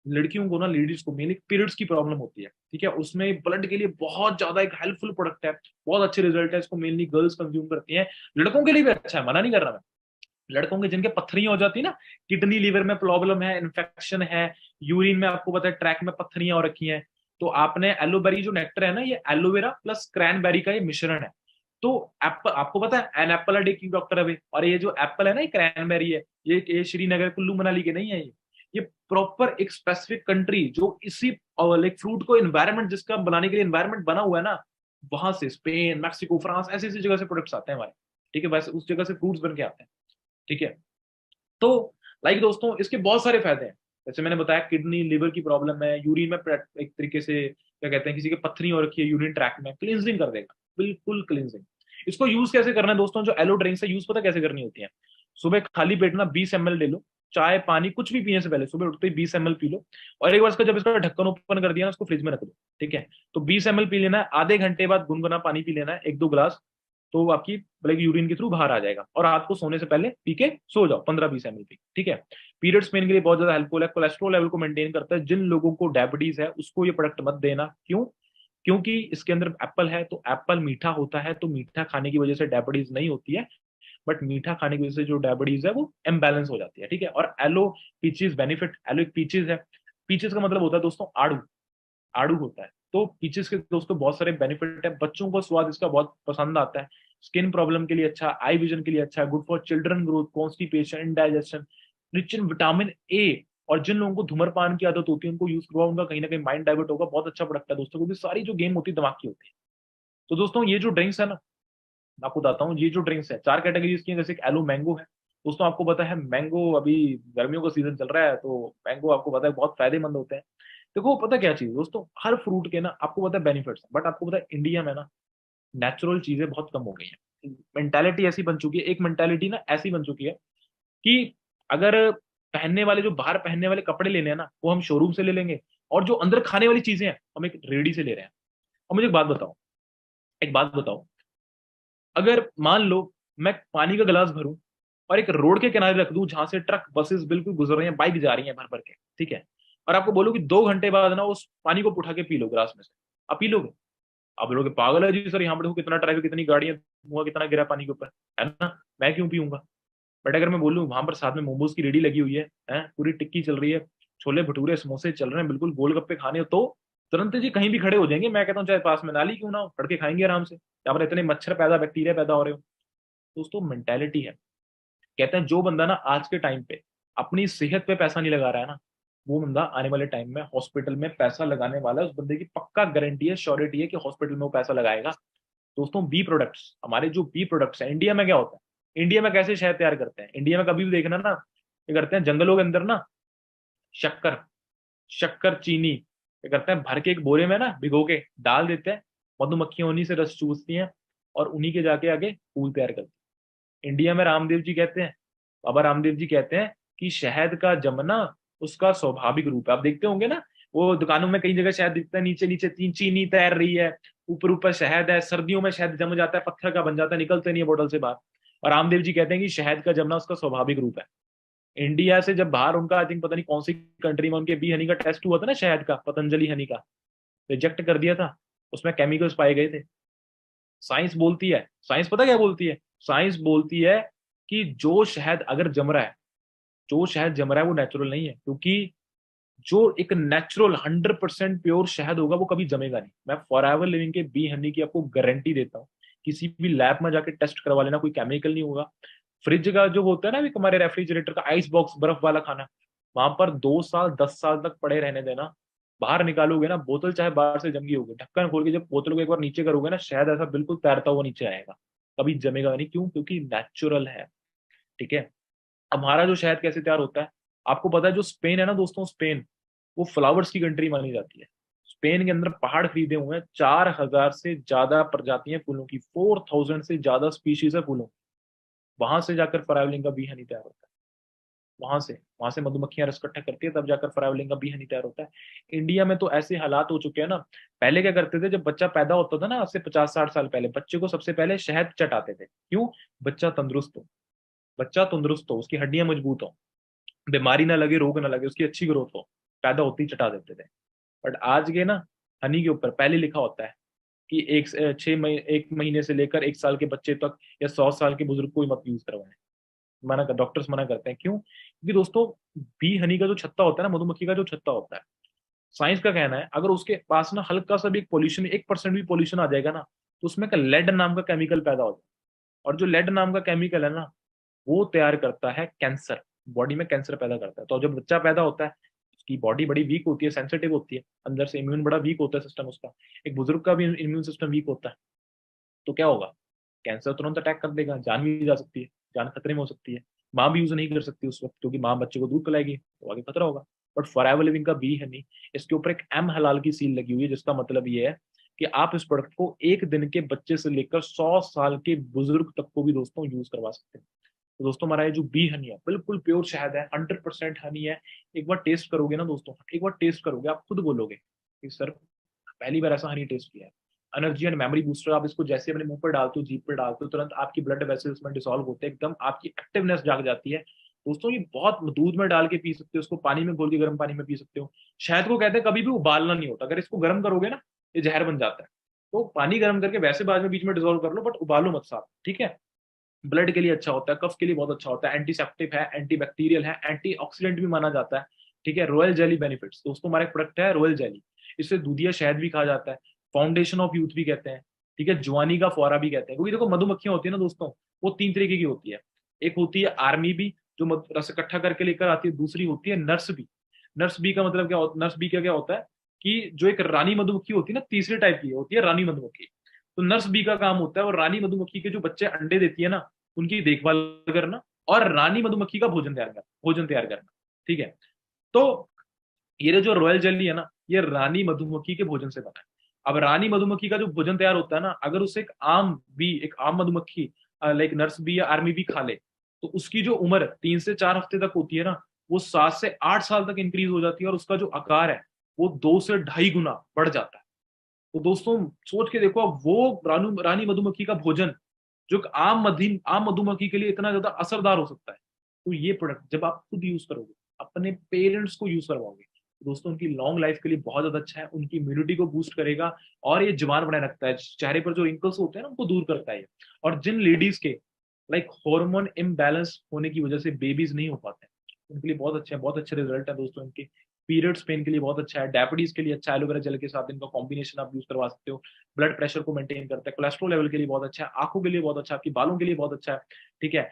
लड़कियों को ना, लेडीज को मेनली पीरियड्स की प्रॉब्लम होती है, ठीक है, उसमें ब्लड के लिए बहुत ज्यादा एक हेल्पफुल प्रोडक्ट है, बहुत अच्छे रिजल्ट है, इसको मेनली गर्ल्स कंज्यूम करती हैं। लड़कों के लिए भी अच्छा है, मना नहीं कर रहा मैं। लड़कों के जिनके पत्थरियां हो जाती है ना, किडनी लीवर में प्रॉब्लम है, इन्फेक्शन है, यूरिन में आपको पता है ट्रैक में पत्थरियां हो रखी हैं, तो आपने एलोबेरी जो नेक्टर है ना, ये एलोवेरा प्लस क्रैनबेरी का ये मिश्रण है। तो एप्पल, आपको पता है एन एप्पल अ डे की डॉक्टर अवे, और ये जो एप्पल है ना, ये क्रैनबेरी है, ये श्रीनगर कुल्लू मनाली के नहीं है, ये प्रॉपर एक स्पेसिफिक कंट्री जो इसी लाइक फ्रूट को इन्वायरमेंट जिसका बनाने के लिए इन्वायरमेंट बना हुआ है ना, वहां से स्पेन, मैक्सिको, फ्रांस, ऐसी ऐसी जगह से प्रोडक्ट्स आते हैं हमारे, ठीक है, वैसे उस जगह से फ्रूट्स बन के आते हैं, ठीक है। तो लाइक दोस्तों इसके बहुत सारे फायदे हैं, जैसे मैंने बताया किडनी लिवर की प्रॉब्लम है, यूरिन में एक तरीके से क्या कहते हैं, किसी के पथरी हो रखी है यूरिन ट्रैक में, क्लींजिंग कर देगा, बिल्कुल क्लींजिंग। इसको यूज कैसे करना है दोस्तों, जो एलो ड्रिंक्स है यूज पता कैसे करनी होती है, सुबह खाली पेट ना 20 ml ले लो, चाय पानी कुछ भी पीने से पहले सुबह उठते ही 20 ml पी लो, और एक बार इसका जब इसका ढक्कन ओपन कर दिया ना, उसको फ्रिज में रख दो, ठीक है। तो 20 ml पी लेना है, आधे घंटे बाद गुनगुना पानी पी लेना है 1-2 गिलास, तो वो आपकी मतलब यूरिन के थ्रू बाहर आ जाएगा, और रात को सोने से पहले पी के सो जाओ 15-20 ml पी, ठीक है। पीरियड्स पेन के लिए बहुत ज्यादा हेल्पफुल है, कोलेस्ट्रॉल लेवल को मेंटेन करता है, जिन लोगों को डायबिटीज है उसको ये प्रोडक्ट मत देना। क्यों? क्योंकि इसके अंदर एप्पल है, तो एप्पल मीठा होता है, तो मीठा खाने की वजह से डायबिटीज नहीं होती है, बट मीठा खाने की वजह से जो डायबिटीज है वो इम्बैलेंस हो जाती है, ठीक है। और एलो पीचीज बेनिफिट, एलो एक पीचीज है, पीचीज का मतलब होता है दोस्तों आड़ू, आड़ू होता है, तो पीचेस के दोस्तों बहुत सारे बेनिफिट है, बच्चों को स्वाद इसका बहुत पसंद आता है, स्किन प्रॉब्लम के लिए अच्छा, आई विजन के लिए अच्छा है, good for children growth, constipation, indigestion, rich in vitamin A, और जिन लोगों को धूम्रपान की आदत होती है उनको यूज करवाओ, उनका कहीं ना कहीं माइंड डाइवर्ट होगा, बहुत अच्छा प्रोडक्ट है दोस्तों, क्योंकि सारी जो गेम होती है दिमाग की होती है। तो दोस्तों ये जो ड्रिंक्स है ना, मैं आपको बताता हूँ, ये जो ड्रिंक्स है 4 कैटेगरीज की है, जैसे एलो मैंगो है, दोस्तों आपको पता है मैंगो अभी गर्मियों का सीजन चल रहा है, तो मैंगो आपको पता है बहुत फायदेमंद होते हैं। देखो पता क्या चीज दोस्तों, हर फ्रूट के ना आपको पता है बेनिफिट्स, बट आपको पता है इंडिया में ना नेचुरल चीजें बहुत कम हो गई हैं, मेंटालिटी ऐसी बन चुकी है, एक मेंटालिटी ना ऐसी बन चुकी है कि अगर पहनने वाले, जो बाहर पहनने वाले कपड़े लेने हैं ना, वो हम शोरूम से ले लेंगे, और जो अंदर खाने वाली चीजें हैं हम एक रेडी से ले रहे हैं। और मुझे एक बात बताओ, अगर मान लो मैं पानी का गिलास भरूं और एक रोड के किनारे रख दूं जहां से ट्रक बसेस बिल्कुल गुजर रही हैं, बाइक जा रही हैं भर भर के, ठीक है, और आपको बोलो कि 2 घंटे बाद ना उस पानी को उठा के पी लो गिलास में से, आप पी लोगे? आप बोलोगे पागल है जी सर, यहाँ पर देखो कितना ट्रैफिक, कितनी गाड़ियां, धुआं कितना गिरा पानी के ऊपर, है ना, मैं क्यों पीऊंगा? बट अगर मैं बोलूँ वहां पर साथ में मोमोज की रेडी लगी हुई है, पूरी टिक्की चल रही है, छोले भटूरे समोसे चल रहे हैं, बिल्कुल गोलगप्पे खाने हो, तो तुरंत जी कहीं भी खड़े हो जाएंगे, मैं कहता हूँ चाहे पास में नाली क्यों ना हो, खड़ के खाएंगे आराम से, यहाँ पर इतने मच्छर पैदा, बैक्टीरिया पैदा हो रहे हो। दोस्तों मेंटेलिटी है, कहते हैं जो बंदा ना आज के टाइम पे अपनी सेहत पे पैसा नहीं लगा रहा है ना, वो बंदा आने वाले टाइम में हॉस्पिटल में पैसा लगाने वाला है, उस बंदे की पक्का गारंटी है, श्योरिटी है कि हॉस्पिटल में वो पैसा लगाएगा। दोस्तों बी प्रोडक्ट्स, हमारे जो बी प्रोडक्ट्स हैं, इंडिया में क्या होता है, इंडिया में कैसे शहद तैयार करते हैं, इंडिया में कभी भी देखना ना, क्या करते हैं जंगलों के अंदर ना, शक्कर, शक्कर चीनी क्या करते हैं, भर के एक बोरे में ना भिगो के डाल देते हैं, मधुमक्खियां उन्हीं से रस चूसती हैं, और उन्हीं के जाके आगे फूल तैयार करती हैं। इंडिया में रामदेव जी कहते हैं, बाबा रामदेव जी कहते हैं कि शहद का जमना उसका स्वाभाविक रूप है। आप देखते होंगे ना, वो दुकानों में कई जगह शहद दिखता है, नीचे नीचे तीन चीनी तैर रही है, ऊपर ऊपर शहद है। सर्दियों में शहद जम जाता है, पत्थर का बन जाता है, निकलते नहीं है बोतल से बाहर। और रामदेव जी कहते हैं कि शहद का जमना उसका स्वाभाविक रूप है। इंडिया से जब बाहर उनका आई थिंक पता नहीं कौन सी कंट्री में उनके बी हनी का टेस्ट हुआ था ना, शहद का, पतंजलि हनी का, रिजेक्ट कर दिया था, उसमें केमिकल्स पाए गए थे। साइंस बोलती है, साइंस पता क्या बोलती है? साइंस बोलती है कि जो शहद अगर जम रहा है, जो शहद जम रहा है वो नेचुरल नहीं है, क्योंकि जो एक नेचुरल 100% प्योर शहद होगा वो कभी जमेगा नहीं। मैं फॉर एवर लिविंग के बी हनी की आपको गारंटी देता हूँ। किसी भी लैब में जाके टेस्ट करवा लेना, कोई केमिकल नहीं होगा। फ्रिज का जो होता है ना, अभी हमारे रेफ्रिजरेटर का आइस बॉक्स, बर्फ वाला खाना, वहां पर 2 साल 10 साल तक पड़े रहने देना। बाहर निकालोगे ना, बोतल चाहे बाहर से जम गई होगी, ढक्कन खोल के जब बोतल को एक बार नीचे करोगे ना, शायद ऐसा बिल्कुल तैरता हुआ नीचे आएगा, कभी जमेगा नहीं। क्यों? क्योंकि नेचुरल है। ठीक है। अब हमारा जो शहद कैसे तैयार होता है, आपको पता है? जो स्पेन है ना दोस्तों, स्पेन वो फ्लावर्स की कंट्री मानी जाती है। स्पेन के अंदर पहाड़ खरीदे हुए हैं, 4,000 से ज्यादा प्रजातियां फूलों की, 4,000 से ज्यादा स्पीशीज है फूलों। वहां से जाकर फरावलिंग का बी हनी तैयार होता है। वहां से मधुमक्खियां रस इकट्ठा करती है, तब जाकर फरावलिंग का बी हनी तैयार होता है। इंडिया में तो ऐसे हालात हो चुके हैं ना, पहले क्या करते थे, जब बच्चा पैदा होता था ना, आज से 50-60 साल पहले, बच्चे को सबसे पहले शहद चटाते थे। क्यों? बच्चा तंदुरुस्त हो, बच्चा तंदुरुस्त हो, उसकी हड्डियां मजबूत हो, बीमारी ना लगे, रोग ना लगे, उसकी अच्छी ग्रोथ हो, पैदा होती ही चटा देते थे। बट आज के ना, हनी के ऊपर पहले लिखा होता है कि 1 महीने से लेकर 1 साल के बच्चे तक या 100 साल के बुजुर्ग को ही मत यूज करवाएं। डॉक्टर्स मना करते हैं। क्यों? क्योंकि दोस्तों, बी हनी का जो छत्ता होता है ना, मधुमक्खी का जो छत्ता होता है, साइंस का कहना है, अगर उसके पास ना हल्का सा भी पोल्यूशन, 1% भी पोल्यूशन आ जाएगा ना, तो उसमें का लेड नाम का केमिकल पैदा हो जाए। और जो लेड नाम का केमिकल है ना, वो तैयार करता है कैंसर, बॉडी में कैंसर पैदा करता है। तो जब बच्चा पैदा होता है, उसकी बॉडी बड़ी वीक होती है, सेंसिटिव होती है, अंदर से इम्यून बड़ा वीक होता है सिस्टम उसका। एक बुजुर्ग का भी इम्यून सिस्टम वीक होता है, तो क्या होगा? कैंसर तुरंत अटैक कर देगा, जान भी जा सकती है, जान खतरे में हो सकती है। माँ भी यूज नहीं कर सकती उस वक्त, क्योंकि माँ बच्चे को दूध पिलाएगी तो आगे खतरा होगा। बट फॉर एवर लिविंग का बी हनी, इसके ऊपर एक एम हलाल की सील लगी हुई है, जिसका मतलब ये है कि आप इस प्रोडक्ट को 1 दिन के बच्चे से लेकर 100 साल के बुजुर्ग तक को भी दोस्तों यूज करवा सकते हैं। तो दोस्तों, हमारा ये जो बी हनी है, बिल्कुल प्योर शहद है, 100% हनी है। एक बार टेस्ट करोगे ना दोस्तों, एक बार टेस्ट करोगे, आप खुद बोलोगे कि सर, पहली बार ऐसा हनी टेस्ट किया है। एनर्जी एंड मेमोरी बूस्टर, आप इसको जैसे अपने मुंह पर डालते हो, जीभ पर डालते हो, तुरंत आपकी ब्लड वेसल्स में डिसॉल्व होते हैं, एकदम आपकी एक्टिवनेस जाग जाती है। दोस्तों, ये बहुत दूध में डाल के पी सकते हो, उसको पानी में घोल के गर्म पानी में पी सकते हो। शहद को कहते हैं कभी भी उबालना नहीं होता, अगर इसको गर्म करोगे ना, ये जहर बन जाता है। तो पानी गर्म करके वैसे बाद में बीच में डिसॉल्व कर लो, बट उबालो मत साथ, ठीक है? ब्लड के लिए अच्छा होता है, कफ के लिए बहुत अच्छा होता है, एंटीसेप्टिक है, एंटीबैक्टीरियल है, एंटीऑक्सीडेंट भी माना जाता है। ठीक है। रॉयल जेली बेनिफिट्स, दोस्तों हमारा एक प्रोडक्ट है रॉयल जेली, इससे दूधिया शहद भी कहा जाता है, फाउंडेशन ऑफ यूथ भी कहते हैं, ठीक है, जवानी का फौरा भी कहते हैं। क्योंकि देखो, मधुमक्खियां होती है ना दोस्तों, वो 3 तरीके की होती है। एक होती है आर्मी बी, जो रस इकट्ठा करके लेकर आती है। दूसरी होती है नर्स बी। नर्स बी का मतलब क्या होता है? नर्स बी का क्या होता है कि जो एक रानी मधुमक्खी होती है ना, तीसरे टाइप की होती है रानी मधुमक्खी। तो नर्स बी का काम होता है, और रानी मधुमक्खी के जो बच्चे अंडे देती है ना, उनकी देखभाल करना, और रानी मधुमक्खी का भोजन तैयार करना। ठीक है। तो ये जो रॉयल जेली है ना, ये रानी मधुमक्खी के भोजन से बना है। अब रानी मधुमक्खी का जो भोजन तैयार होता है ना, अगर उसे एक आम मधुमक्खी, लाइक नर्स बी या आर्मी बी खा ले, तो उसकी जो उम्र 3 से 4 हफ्ते तक होती है ना, वो 7 से 8 साल तक इंक्रीज हो जाती है, और उसका जो आकार है, वो 2 से ढाई गुना बढ़ जाता है। तो दोस्तों, सोच के देखो, अब वो रानी मधुमक्खी का भोजन, जो एक आम मधुमक्खी के लिए इतना ज्यादा असरदार हो सकता है, तो ये प्रोडक्ट जब आप खुद यूज करोगे, अपने पेरेंट्स को यूज करवाओगे, तो दोस्तों उनकी लॉन्ग लाइफ के लिए बहुत ज्यादा अच्छा है, उनकी इम्यूनिटी को बूस्ट करेगा, और ये जवान बनाए रखता है, चेहरे पर जो रिंकल्स होते हैं ना, उनको दूर करता है ये। और जिन लेडीज के लाइक हार्मोन इम्बैलेंस होने की वजह से बेबीज नहीं हो पाते हैं, उनके लिए बहुत अच्छे हैं, बहुत अच्छे रिजल्ट है दोस्तों इनके। पीरियड्स पेन के लिए बहुत अच्छा है, डायबिटीज के लिए अच्छा है, एलोवेरा जेल के साथ इनका कॉम्बिनेशन आप यूज करवा सकते हो। ब्लड प्रेशर को मेंटेन करता है, कोलेस्ट्रॉल लेवल के लिए बहुत अच्छा है, आंखों के लिए बहुत अच्छा है, आपकी बालों के लिए बहुत अच्छा है। ठीक है।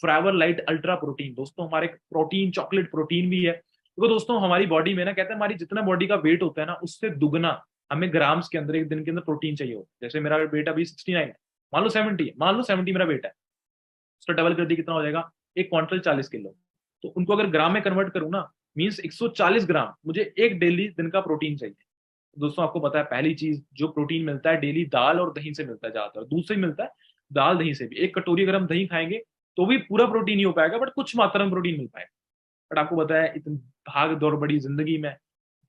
फ्राइवर लाइट अल्ट्रा प्रोटीन, दोस्तों हमारे प्रोटीन, चॉकलेट प्रोटीन भी है। देखो दोस्तों, हमारी बॉडी में ना, कहते हैं हमारी जितना बॉडी का वेट होता है ना, उससे दुगना हमें ग्राम्स के अंदर एक दिन के अंदर प्रोटीन चाहिए होता है। जैसे मेरा वेट अभी 69 है, मान लो 70 है, मान लो 70 मेरा वेट है, उसका डबल कर दिया कितना हो जाएगा? 1 क्वांटल 40 किलो। तो उनको अगर ग्राम में कन्वर्ट करूँ ना, मीन्स 140 ग्राम मुझे एक डेली दिन का प्रोटीन चाहिए। दोस्तों आपको पता है, पहली चीज जो प्रोटीन मिलता है डेली, दाल और दही से मिलता है, ज्यादातर दूध से ही मिलता है, दाल दही से भी। एक कटोरी अगर हम दही खाएंगे तो भी पूरा प्रोटीन नहीं हो पाएगा, बट कुछ मात्रा में प्रोटीन मिल पाएगा। बट आपको पता है, इतनी भाग दौड़ बड़ी जिंदगी में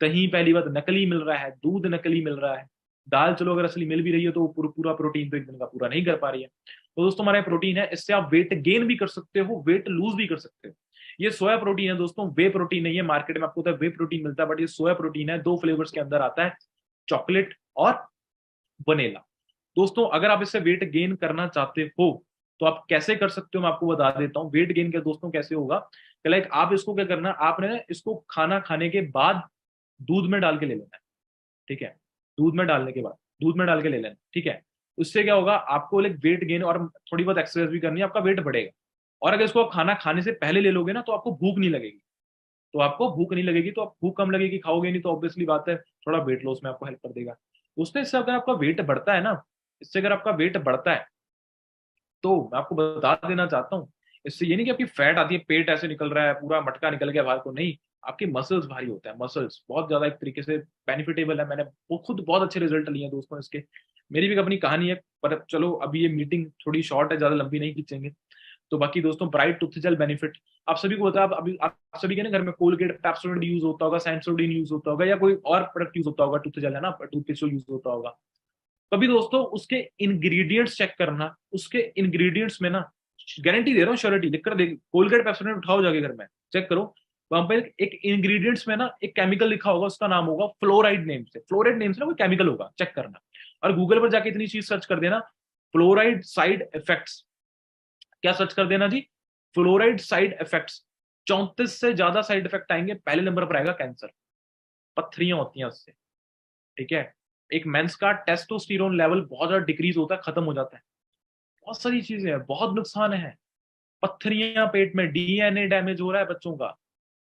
दही पहली बात नकली मिल रहा है, दूध नकली मिल रहा है, दाल चलो अगर असली मिल भी रही है तो पूरा पूरा प्रोटीन तो एक दिन का पूरा नहीं कर पा रही है। तो दोस्तों हमारा प्रोटीन है, इससे आप वेट गेन भी कर सकते हो, वेट लूज भी कर सकते हो। ये सोया प्रोटीन है दोस्तों, वे प्रोटीन नहीं है। मार्केट में आपको होता है वे प्रोटीन मिलता है, बट ये सोया प्रोटीन है, 2 फ्लेवर्स के अंदर आता है, चॉकलेट और वनीला। दोस्तों अगर आप इससे वेट गेन करना चाहते हो तो आप कैसे कर सकते हो, मैं आपको बता देता हूँ वेट गेन का दोस्तों कैसे होगा। लाइक आप इसको क्या करना, आपने इसको खाना खाने के बाद दूध में डाल के ले लेना है, ठीक है। दूध में डालने के बाद दूध में डाल के ले लेना, ठीक है। उससे क्या होगा, आपको लाइक वेट गेन और थोड़ी बहुत एक्सरसाइज भी करनी है, आपका वेट बढ़ेगा। और अगर इसको आप खाना खाने से पहले ले लोगे ना तो आपको भूख नहीं लगेगी। तो आपको भूख नहीं लगेगी तो आप भूख कम लगेगी, खाओगे नहीं तो ऑब्वियसली बात है थोड़ा वेट लॉस में आपको हेल्प कर देगा। उससे इससे अगर आपका वेट बढ़ता है ना, इससे अगर आपका वेट बढ़ता है तो मैं आपको बता देना चाहता हूँ, इससे ये नहीं कि आपकी फैट आती है, पेट ऐसे निकल रहा है, पूरा मटका निकल गया बाहर को, नहीं। आपके मसल्स भारी होते हैं, मसल्स बहुत ज्यादा एक तरीके से बेनिफिटेबल है। मैंने वो खुद बहुत अच्छे रिजल्ट लिए हैं दोस्तों इसके। मेरी भी अपनी कहानी है, पर चलो अभी ये मीटिंग थोड़ी शॉर्ट है, ज्यादा लंबी नहीं खींचेंगे। तो बाकी दोस्तों ब्राइट टूथ जेल बेनिफिट आप सभी को पता है। अभी आप सभी के ना घर में कोलगेट पेप्सोडेंट यूज होता होगा, सेंसोडीन यूज होता होगा, या कोई और प्रोडक्ट यूज होता होगा, टूथ जेल है ना, टूथपेस्ट यूज होता होगा। कभी दोस्तों उसके इंग्रेडिएंट्स चेक करना, उसके इंग्रेडिएंट्स में ना, गारंटी दे रहा हूँ, श्योरिटी लिख कर दे, कोलगेट पेप्सोडेंट उठाओ जाके घर में चेक करो, वहां पर एक इंग्रेडिएंट्स में ना एक केमिकल लिखा होगा, उसका नाम होगा फ्लोराइड नेम से, फ्लोराइड नेम से ना कोई केमिकल होगा, चेक करना। और गूगल पर जाके इतनी चीज सर्च कर देना, फ्लोराइड साइड इफेक्ट्स, क्या सर्च कर देना जी, फ्लोराइड साइड इफेक्ट्स। 34 से ज्यादा साइड इफेक्ट आएंगे, पहले नंबर पर आएगा कैंसर, पत्थरियां होती हैं उससे, ठीक है। एक मेंस का टेस्टोस्टेरोन लेवल बहुत ज्यादा डिक्रीज होता है, खत्म हो जाता है। बहुत सारी चीजें हैं, बहुत नुकसान है। पत्थरियां पेट में, डीएनए डैमेज हो रहा है बच्चों का,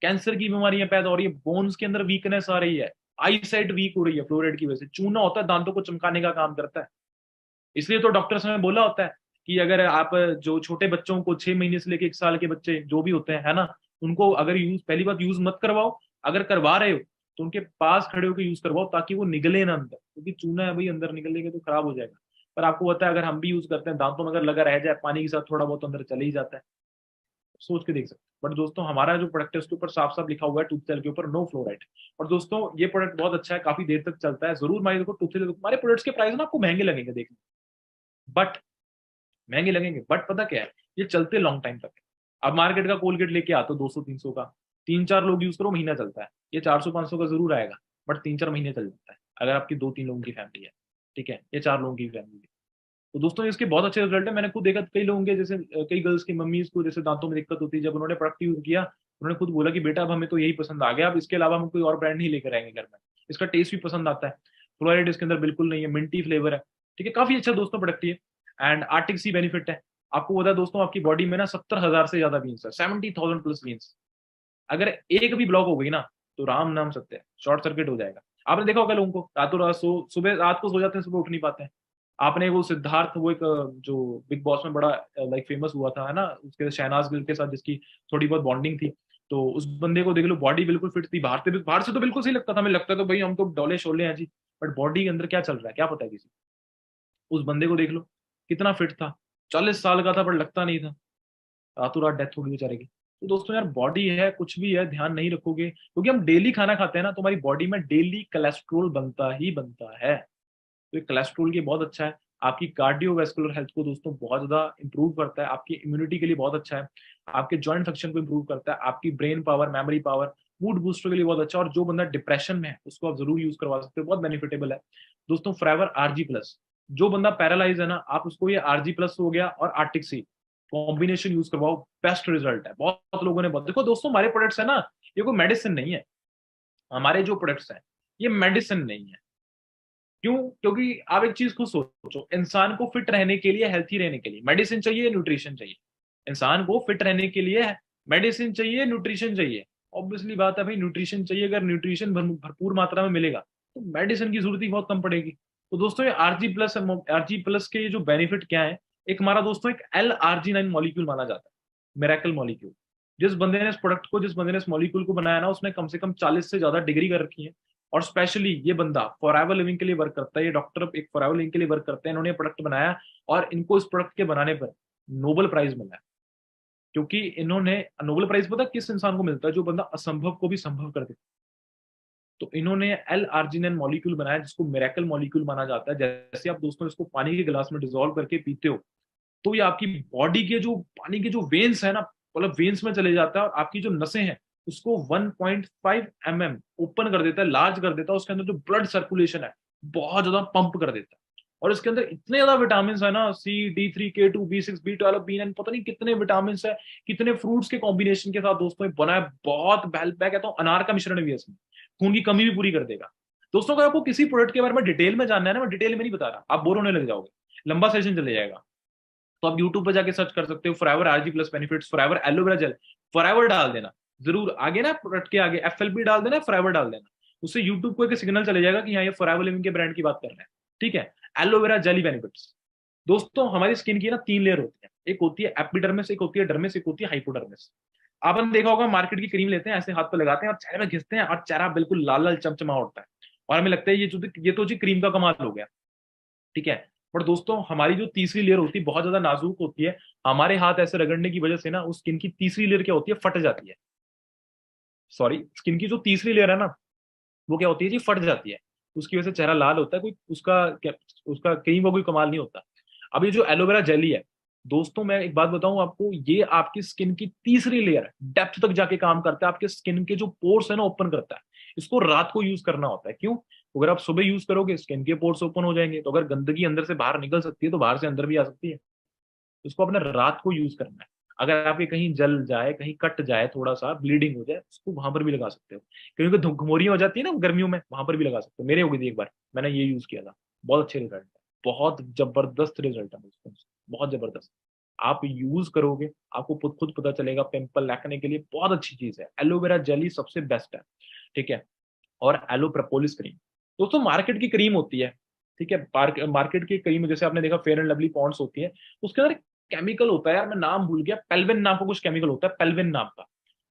कैंसर की बीमारियां पैदा हो रही है, बोन्स के अंदर वीकनेस आ रही है, आई साइट वीक हो रही है फ्लोराइड की वजह से। चूना होता है, दांतों को चमकाने का काम करता है। इसलिए तो डॉक्टर्स ने बोला होता है कि अगर आप जो छोटे बच्चों को 6 महीने से लेकर 1 साल के बच्चे जो भी होते हैं, है ना, उनको अगर यूज, पहली बात यूज मत करवाओ। अगर करवा रहे हो तो उनके पास खड़े होकर यूज करवाओ, ताकि वो निगले ना अंदर, क्योंकि चूना है भाई, अंदर निकलेगा तो खराब हो जाएगा। पर आपको पता है अगर हम भी यूज करते हैं, दांतों में अगर लगा रह जाए पानी के साथ, थोड़ा बहुत अंदर चले ही जाता है। सोच के देख सकते हैं। बट दोस्तों हमारा जो प्रोडक्ट है उसके ऊपर साफ साफ लिखा हुआ है, टूथसेल के ऊपर, नो फ्लोराइड। और दोस्तों ये प्रोडक्ट बहुत अच्छा है, काफी देर तक चलता है। जरूर हमारे देखो टूथसेल, हमारे प्रोडक्ट्स के प्राइस ना आपको महंगे लगेंगे देखने, बट महंगे लगेंगे, बट पता क्या है, ये चलते लॉन्ग टाइम तक है। अब मार्केट का कोलगेट लेके आते हो 200-300 का, 3-4 लोग यूज करो, महीना चलता है। ये 400-500 का जरूर आएगा, बट 3-4 महीने चल जाता है, अगर आपकी 2-3 लोगों की फैमिली है, ठीक है, ये 4 लोगों की फैमिली है। तो दोस्तों इसके बहुत अच्छे रिजल्ट है। मैंने खुद देखा कई लोगों के, जैसे कई गर्ल्स की मम्मीज को जैसे दांतों में दिक्कत होती है, जब उन्होंने प्रोडक्ट यूज किया, उन्होंने खुद बोला कि बेटा अब हमें तो यही पसंद आ गया, अब इसके अलावा हम कोई और ब्रांड नहीं लेकर आएंगे घर में, इसका टेस्ट भी पसंद आता है, फ्लोराइड इसके अंदर बिल्कुल नहीं है, मिंटी फ्लेवर है, ठीक है, काफी अच्छा दोस्तों प्रोडक्ट ये। एंड आर्टिक सी बेनिफिट है। आपको पता है दोस्तों, आपकी बॉडी में ना 70,000 से ज्यादा वीन्स है, 70,000 प्लस वीन्स। अगर एक भी ब्लॉक हो गई ना तो राम नाम सत्य है, शॉर्ट सर्किट हो जाएगा। आपने देखा होगा लोगों को रातों रात सुबह रात को सो जाते हैं, सुबह उठ नहीं पाते हैं। आपने वो सिद्धार्थ, वो एक जो बिग बॉस में बड़ा लाइक फेमस हुआ था, है ना, उसके शहनाज गिल के साथ जिसकी थोड़ी बहुत बॉन्डिंग थी, तो उस बंदे को देख लो, बॉडी बिल्कुल फिट थी, बाहर से तो बिल्कुल सही लगता था, हमें लगता तो भाई हम तो डोले शोले हैं जी, बट बॉडी के अंदर क्या चल रहा है क्या पता है किसी को। उस बंदे को देख लो, कितना फिट था, 40 साल का था, पर लगता नहीं था। रातों रात डेथ होगी बेचारे की। तो दोस्तों यार बॉडी है, कुछ भी है, ध्यान नहीं रखोगे, क्योंकि हम डेली खाना खाते हैं ना, तो हमारी बॉडी में डेली कोलेस्ट्रोल बनता ही बनता है। तो ये कोलेस्ट्रोल के बहुत अच्छा है, आपकी कार्डियोवैस्कुलर हेल्थ को दोस्तों बहुत ज्यादा इंप्रूव करता है, आपकी इम्यूनिटी के लिए बहुत अच्छा है, आपके जॉइंट फंक्शन को इंप्रूव करता है, आपकी brain power, memory power, mood booster के लिए बहुत अच्छा है। और जो बंदा डिप्रेशन में है उसको आप जरूर यूज करवा सकते हो, बहुत बेनिफिटेबल है दोस्तों। फॉरएवर आरजी प्लस, जो बंदा पैरालाइज है ना, आप उसको ये आरजी प्लस हो गया और आर्टिक सी कॉम्बिनेशन यूज करवाओ, बेस्ट रिजल्ट है। बहुत लोगों ने बहुत, देखो दोस्तों हमारे प्रोडक्ट्स है ना, ये कोई मेडिसिन नहीं है। हमारे जो प्रोडक्ट्स हैं ये मेडिसिन नहीं है। क्यों? क्योंकि आप एक चीज को सोचो, इंसान को फिट रहने के लिए, हेल्थी रहने के लिए मेडिसिन चाहिए, न्यूट्रिशन चाहिए। इंसान को फिट रहने के लिए मेडिसिन चाहिए, न्यूट्रिशन चाहिए। ऑब्वियसली बात है भाई, न्यूट्रिशन चाहिए, अगर न्यूट्रिशन भरपूर मात्रा में मिलेगा तो मेडिसिन की जरूरत ही बहुत कम पड़ेगी। तो दोस्तों ये आरजी प्लस के जो बेनिफिट क्या है, एक हमारा दोस्तों एक L-arginine मॉलिक्यूल माना जाता है, मेरेकल मॉलिक्यूल। जिस बंदे ने इस मॉलिक्यूल को बनाया ना, उसने कम से कम 40 से ज्यादा डिग्री कर रखी है। और स्पेशली ये बंदा फॉरएवर लिविंग के लिए वर्क करता है, ये डॉक्टर एक फॉरएवर लिविंग के लिए वर्क करते हैं, इन्होंने प्रोडक्ट बनाया और इनको इस प्रोडक्ट के बनाने पर नोबेल प्राइज मिला है। क्योंकि इन्होंने, नोबेल प्राइज पता किस इंसान को मिलता है, जो बंदा असंभव को भी संभव कर देता है। तो इन्होंने एल आर्जिनिन मॉलिक्यूल बनाया जिसको मिरेकल मॉलिक्यूल माना जाता है। जैसे आप दोस्तों इसको पानी के गिलास में डिजोल्व करके पीते हो तो ये आपकी बॉडी के जो पानी के जो वेन्स है ना, मतलब वेन्स में चले जाता है और आपकी जो नसें हैं उसको 1.5 mm ओपन कर देता है, लार्ज कर देता है। उसके अंदर जो ब्लड सर्कुलेशन है बहुत ज्यादा पंप कर देता है। और इसके अंदर इतने ज्यादा विटामिन है ना, C, D3, K2, B6, B12, B9, पता नहीं कितने विटामिन है, कितने फ्रूट्स के कॉम्बिनेशन के साथ दोस्तों ये बना है। बहुत मैं कहता हूँ अनार का मिश्रण भी है इसमें, खून की कमी भी पूरी कर देगा। दोस्तों अगर आपको किसी प्रोडक्ट के बारे में डिटेल में जानना है ना, मैं डिटेल में नहीं बता रहा, आप बोर होने लग जाओगे, लंबा सेशन चले जाएगा। तो आप यूट्यूब पर जाके सर्च कर सकते हो Forever ARG plus benefits, Forever aloe vera gel, Forever डाल देना जरूर, आगे ना प्रोडक्ट के आगे एफएलबी डाल देना, फॉरएवर डाल देना, उससे यूट्यूब को एक सिग्नल चले जाएगा कि हाँ ये फॉरएवर लिविंग के ब्रांड की बात कर रहे हैं। ठीक है, एलोवेरा जेली बेनिफिट्स। दोस्तों हमारी स्किन की ना 3 लेयर होती है, एक होती है एपिडर्मिस, एक होती है डर्मिस, एक होती है हाइपोडर्मिस। आपने देखा होगा मार्केट की क्रीम लेते हैं, ऐसे हाथ पे लगाते हैं और चेहरे में घिसते हैं और चेहरा बिल्कुल लाल लाल चमचमा उठता है और हमें लगता है ये तो जी क्रीम का कमाल हो गया। ठीक है, पर दोस्तों हमारी जो तीसरी लेयर होती है बहुत ज्यादा नाजुक होती है। हमारे हाथ ऐसे रगड़ने की वजह से ना उस स्किन की तीसरी लेयर क्या होती है, फट जाती है। सॉरी, स्किन की जो तीसरी लेयर है ना वो क्या होती है जी, फट जाती है। उसकी वजह से चेहरा लाल होता है, कोई उसका क्रीम का कोई कमाल नहीं होता। अब ये जो एलोवेरा जेली है दोस्तों, मैं एक बात बताऊं आपको, ये आपकी स्किन की तीसरी लेयर डेप्थ तक जाके काम करता है, आपके स्किन के जो पोर्स है ना ओपन करता है। इसको रात को यूज करना होता है, क्यों? अगर आप सुबह यूज करोगे स्किन के पोर्स ओपन हो जाएंगे, तो अगर गंदगी अंदर से बाहर निकल सकती है तो बाहर से अंदर भी आ सकती है। इसको अपने रात को यूज करना है। अगर आपके कहीं जल जाए, कहीं कट जाए, थोड़ा सा ब्लीडिंग हो जाए, उसको वहां पर भी लगा सकते हो। क्योंकि घुमोरियां हो जाती है ना गर्मियों में, वहां पर भी लगा सकते हो। मेरे हो गई थी एक बार, मैंने ये यूज किया था, बहुत अच्छे रिजल्ट है, बहुत जबरदस्त रिजल्ट है दोस्तों, बहुत जबरदस्त। आप यूज करोगे आपको खुद खुद पता चलेगा, पिंपल लैकने के लिए बहुत अच्छी चीज है। एलोवेरा जेली सबसे बेस्ट है। ठीक है, और एलो प्रपोलिस क्रीम। दोस्तों मार्केट की क्रीम होती है, ठीक है, मार्केट की क्रीम जैसे आपने देखा फेयर एंड लवली पॉन्ड्स होती है, उसके अंदर केमिकल होता है, यार मैं नाम भूल गया, पेल्विन नाम का कुछ केमिकल होता है, पेल्विन नाम का।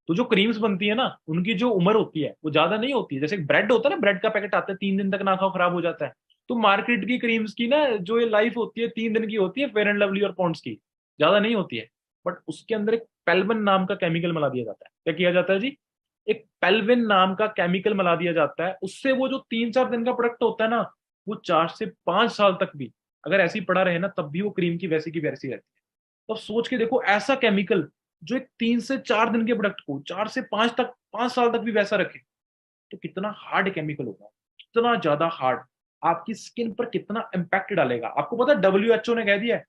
तो जो क्रीम्स बनती है ना उनकी जो उम्र होती है वो ज्यादा नहीं होती है। जैसे ब्रेड होता है ना, ब्रेड का पैकेट आता है 3 दिन तक ना खाओ खराब हो जाता है। तो मार्केट की क्रीम्स की ना जो ये लाइफ होती है 3 दिन की होती है, फेयर एंड लवली और पॉन्ड्स की ज्यादा नहीं होती है। बट उसके अंदर एक पेल्विन नाम का केमिकल मिला दिया जाता है। क्या किया जाता है जी, एक पेल्विन नाम का केमिकल मिला दिया जाता है, उससे वो जो 3-4 दिन का प्रोडक्ट होता है ना, वो 4 से 5 साल तक भी अगर ऐसी पड़ा रहे ना तब भी वो क्रीम की वैसी रहती है। तो सोच के देखो, ऐसा केमिकल जो एक 3 से 4 दिन के प्रोडक्ट को 4 से 5 साल तक भी वैसा रखे, तो कितना हार्ड केमिकल होगा, कितना ज्यादा हार्ड, आपकी स्किन पर कितना इंपैक्ट डालेगा। आपको पता है डब्ल्यू एच ओ ने कह दिया है,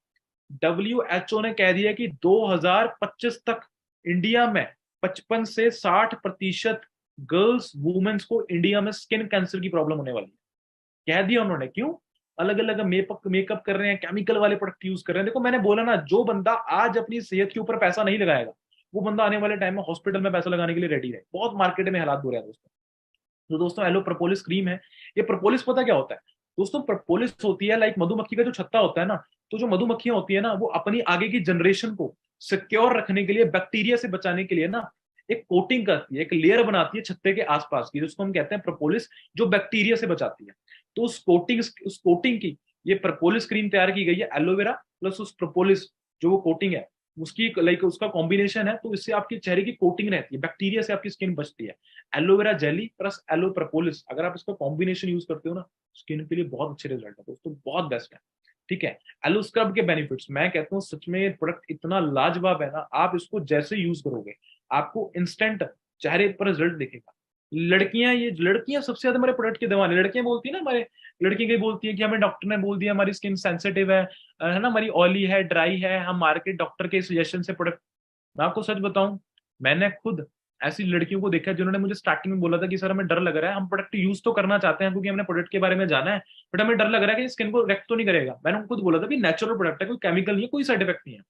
डब्ल्यूएचओ ने कह दिया कि 2025 तक इंडिया में 55 से 60% गर्ल्स वुमेन्स को इंडिया में स्किन कैंसर की प्रॉब्लम होने वाली है। कह दिया उन्होंने, क्यों? अलग अलग मेकअप कर रहे हैं, केमिकल वाले प्रोडक्ट यूज कर रहे हैं। देखो मैंने बोला ना, जो बंदा आज अपनी सेहत के ऊपर पैसा नहीं लगाएगा वो बंदा आने वाले टाइम में हॉस्पिटल में पैसा लगाने के लिए रेडी है। बहुत मार्केट में हालात बुरे हैं दोस्तों। तो दोस्तों एलो प्रोपोलिस क्रीम है। ये प्रोपोलिस पता क्या होता है दोस्तों? प्रोपोलिस होती है लाइक मधुमक्खी का जो छत्ता होता है ना, तो जो मधुमक्खियां होती है ना वो अपनी आगे की जनरेशन को सिक्योर रखने के लिए, बैक्टीरिया से बचाने के लिए ना एक कोटिंग करती है, एक लेयर बनाती है छत्ते के आसपास की, जिसको हम कहते हैं प्रोपोलिस, जो बैक्टीरिया से बचाती है। तो उस कोटिंग की ये प्रोपोलिस क्रीम तैयार की गई है, एलोवेरा प्लस उस प्रोपोलिस जो वो कोटिंग है उसकी लाइक उसका कॉम्बिनेशन है। तो इससे आपके चेहरे की कोटिंग रहती है, बैक्टीरिया से आपकी स्किन बचती है। Aloe vera jelly plus aloe propolis, अगर आप इसका कॉम्बिनेशन यूज करते हो ना, स्किन के लिए बहुत अच्छे रिजल्ट है दोस्तों, बहुत बेस्ट है। ठीक है, एलो स्क्रब के बेनिफिट्स मैं कहता हूँ सच में प्रोडक्ट इतना लाजवाब है ना, आप इसको जैसे यूज करोगे आपको इंस्टेंट चेहरे पर रिजल्ट दिखेगा। लड़कियां सबसे ज्यादा हमारे प्रोडक्ट के दीवाने, लड़कियां बोलती है ना, हमारे लड़की कहीं बोलती है कि हमें डॉक्टर ने बोल दिया हमारी स्किन सेंसिटिव है ना, हमारी ऑयली है, ड्राई है, हम मार्केट डॉक्टर के सजेशन से प्रोडक्ट। मैं आपको सच बताऊं, मैंने खुद ऐसी लड़कियों को देखा है जिन्होंने मुझे स्टार्टिंग में बोला था कि सर हमें डर लग रहा है, हम प्रोडक्ट यूज तो करना चाहते हैं क्योंकि हमने प्रोडक्ट के बारे में जाना है, बट हमें डर लग रहा है कि स्किन को इफेक्ट तो नहीं करेगा। मैंने उनको खुद बोला था कि नेचुरल प्रोडक्ट है, कोई केमिकल नहीं है, कोई साइड इफेक्ट नहीं है।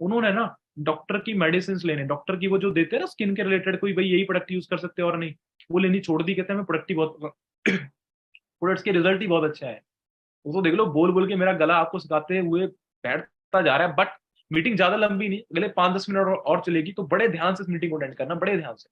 उन्होंने ना डॉक्टर की मेडिसिन लेने, डॉक्टर की वो जो देते हैं ना स्किन के रिलेटेड, कोई भाई यही प्रोडक्ट यूज कर सकते हैं और नहीं, वो लेनी छोड़ दी। कहते हैं हमें प्रोडक्ट ही बहुत प्रोडक्ट्स के रिजल्ट ही बहुत अच्छा है। उसको देख लो, बोल बोल के मेरा गला आपको सिखाते हुए बैठता जा रहा है। बट मीटिंग ज्यादा लंबी नहीं, अगले 5-10 मिनट और चलेगी, तो बड़े ध्यान से इस मीटिंग को अटेंड करना, बड़े ध्यान से।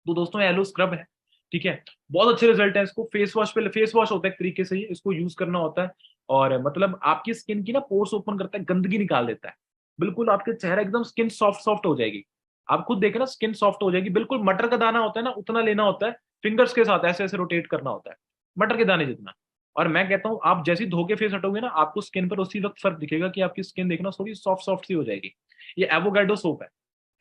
तो दोस्तों एलो स्क्रब है, ठीक है, बहुत अच्छे रिजल्ट है। इसको फेस वॉश होता है एक तरीके से, ये इसको यूज करना होता है और मतलब आपकी स्किन की ना पोर्स ओपन करता है, गंदगी निकाल देता है, बिल्कुल आपके चेहरा एकदम स्किन सॉफ्ट सॉफ्ट हो जाएगी। आप खुद देखें ना, स्किन सॉफ्ट हो जाएगी बिल्कुल। मटर का दाना होता है ना, उतना लेना होता है फिंगर्स के साथ ऐसे ऐसे रोटेट करना होता है, मटर के दाने जितना। और मैं कहता हूँ आप जैसे ही धो के फेस हटोगे ना, आपको स्किन पर उसी वक्त फर्क दिखेगा कि आपकी स्किन देखना थोड़ी सॉफ्ट सॉफ्ट सी हो जाएगी। ये एवोगैडो सोप है,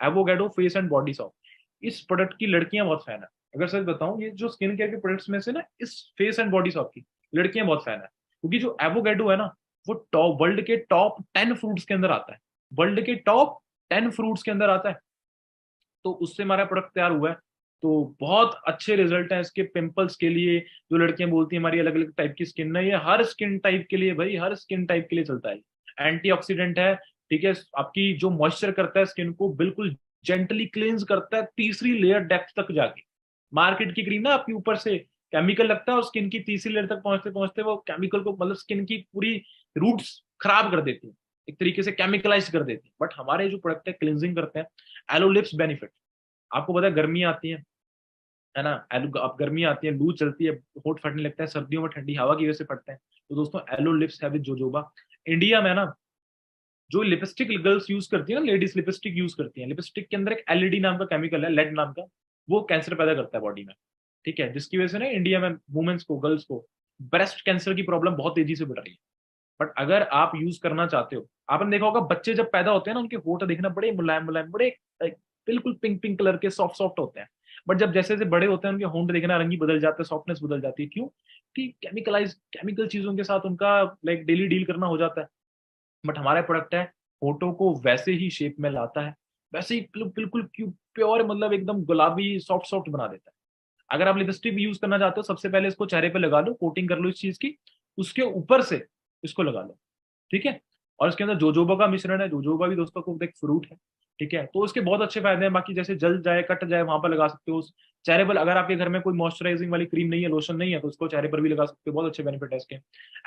Avogadro face and body soap. इस प्रोडक्ट की लड़कियां बहुत फैन है। अगर सच बताऊं, ये जो स्किन केयर के प्रोडक्ट्स में से ना, इस फेस एंड बॉडी सोप की लड़कियां बहुत फैन है, क्योंकि जो एवोगैडो है ना, वो टॉप वर्ल्ड के टॉप 10 फ्रूट्स के अंदर आता है। वर्ल्ड के टॉप 10 फ्रूट्स के अंदर आता है। तो उससे हमारा प्रोडक्ट तैयार हुआ है। तो बहुत अच्छे रिजल्ट हैं इसके पिंपल्स के लिए। जो लड़कियां बोलती हैं हमारी अलग अलग टाइप की स्किन है, ये हर स्किन टाइप के लिए भाई, हर स्किन टाइप के लिए चलता है। एंटीऑक्सीडेंट है, ठीक है, आपकी जो मॉइस्चर करता है स्किन को बिल्कुल जेंटली क्लींस करता है, तीसरी लेयर डेप्थ तक जाके। मार्केट की क्रीम ना आपके ऊपर से केमिकल लगता है, और स्किन की तीसरी लेयर तक पहुंचते पहुंचते वो केमिकल को, मतलब स्किन की पूरी रूट्स खराब कर देती है, एक तरीके से केमिकलाइज कर देती है। बट हमारे जो प्रोडक्ट है क्लिनजिंग करते हैं। एलो लिप्स बेनिफिट, आपको पता है गर्मी आती है ना, एलो अब गर्मी आती है, लू चलती है, होठ फटने लगता है, सर्दियों में ठंडी हवा की वजह से फटते हैं। तो दोस्तों एलो लिप्स है विद जोजोबा। इंडिया में ना जो लिपस्टिक गर्ल्स यूज करती है ना, लेडीज लिपस्टिक यूज करती हैं, लिपस्टिक के अंदर एक एलईडी नाम का केमिकल है, लेड नाम का, वो कैंसर पैदा करता है बॉडी में। ठीक है, जिसकी वजह से ना इंडिया में वुमेन्स को, गर्ल्स को ब्रेस्ट कैंसर की प्रॉब्लम बहुत तेजी से बढ़ रही है। बट अगर आप यूज करना चाहते हो, आपने देखा होगा बच्चे जब पैदा होते हैं ना, उनके होठ देखना बड़े मुलायम मुलायम, बड़े बिल्कुल पिंक पिंक कलर के सॉफ्ट सॉफ्ट होते हैं। बट जब जैसे जैसे बड़े होते हैं, उनके होंठ देखना रंगी बदल जाते हैं, सॉफ्टनेस बदल जाती है। क्यों? कि केमिकलाइज, केमिकल चीजों के साथ उनका लाइक डेली डील करना हो जाता है। बट हमारा प्रोडक्ट है, होठों को वैसे ही शेप में लाता है, वैसे ही बिल्कुल प्योर, मतलब एकदम गुलाबी सॉफ्ट सॉफ्ट बना देता है। अगर आप लिपस्टिक भी यूज करना चाहते हो, सबसे पहले इसको चेहरे पे लगा लो, कोटिंग कर लो इस चीज की, उसके ऊपर से इसको लगा लो। ठीक है, और इसके अंदर जोजोबा का मिश्रण है। जोजोबा भी दोस्तों को एक फ्रूट है। ठीक है, तो इसके बहुत अच्छे फायदे हैं। बाकी जैसे जल जाए, कट जाए, वहां पर लगा सकते हो चेहरे पर। अगर आपके घर में कोई मॉइस्चराइजिंग वाली क्रीम नहीं है, लोशन नहीं है, तो उसको चेहरे पर भी लगा सकते हो, बहुत अच्छे बेनिफिट है इसके।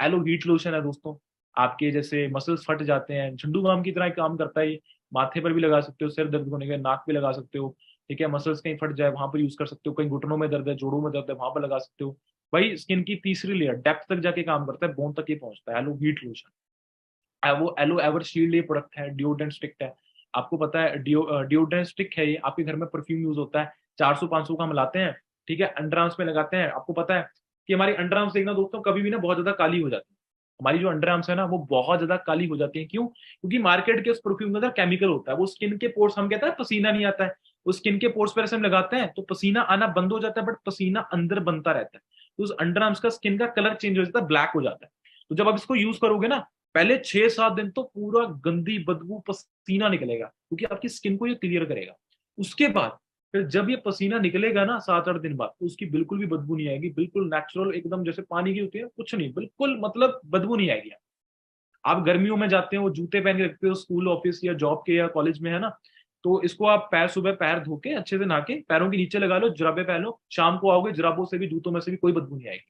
एलो हीट लोशन है दोस्तों, आपके जैसे मसल्स फट जाते हैं, झंडू बाम की तरह काम करता है ये। माथे पर भी लगा सकते हो, सिर दर्द होने के नाक पे लगा सकते हो। ठीक है, मसल्स कहीं फट जाए वहां पर यूज कर सकते हो, कहीं घुटनों में दर्द है, जोड़ों में दर्द है, वहां पर लगा सकते हो। भाई स्किन की तीसरी लेयर डेप्थ तक जाके काम करता है, बोन तक ये पहुंचता है, एलो हीट लोशन। वो एलो एवर शील्ड ये प्रोडक्ट है, डिओड्रेंट स्टिक है। आपको पता है डिओड्रेंट स्टिक है ये, आपके घर में परफ्यूम यूज होता है, 400-500 का हम लाते हैं। ठीक है, अंडर आर्म्स में लगाते हैं। आपको पता है कि हमारी अंडर आर्म्स देखना दोस्तों कभी भी ना बहुत ज्यादा काली हो जाती है। हमारी जो अंडर आर्म्स है ना, वो बहुत ज्यादा काली हो जाती है। क्यों? क्योंकि मार्केट के उस परफ्यूम के अंदर केमिकल होता है, वो स्किन के पोर्स, हम कहते हैं पसीना नहीं आता है, वो स्किन के पोर्स पर ऐसे हम लगाते हैं तो पसीना आना बंद हो जाता है, बट पसीना अंदर बनता रहता है। तो उस अंडर आर्म्स का स्किन का कलर चेंज हो जाता है, ब्लैक हो जाता है। तो जब आप इसको यूज करोगे ना, पहले 6-7 दिन तो पूरा गंदी बदबू पसीना निकलेगा, क्योंकि आपकी स्किन को ये क्लियर करेगा। उसके बाद फिर जब ये पसीना निकलेगा ना 7-8 दिन बाद, तो उसकी बिल्कुल भी बदबू नहीं आएगी, बिल्कुल नेचुरल एकदम जैसे पानी की होती है, कुछ नहीं, बिल्कुल मतलब बदबू नहीं आएगी। आप गर्मियों में जाते हो, जूते पहन के रखते हो स्कूल ऑफिस या जॉब के या कॉलेज में, है ना, तो इसको आप पैर, सुबह पैर धो के अच्छे से नहा के पैरों के नीचे लगा लो, जुराबे पहन लो, शाम को आओगे जुराबों से भी, जूतों में से भी कोई बदबू नहीं आएगी।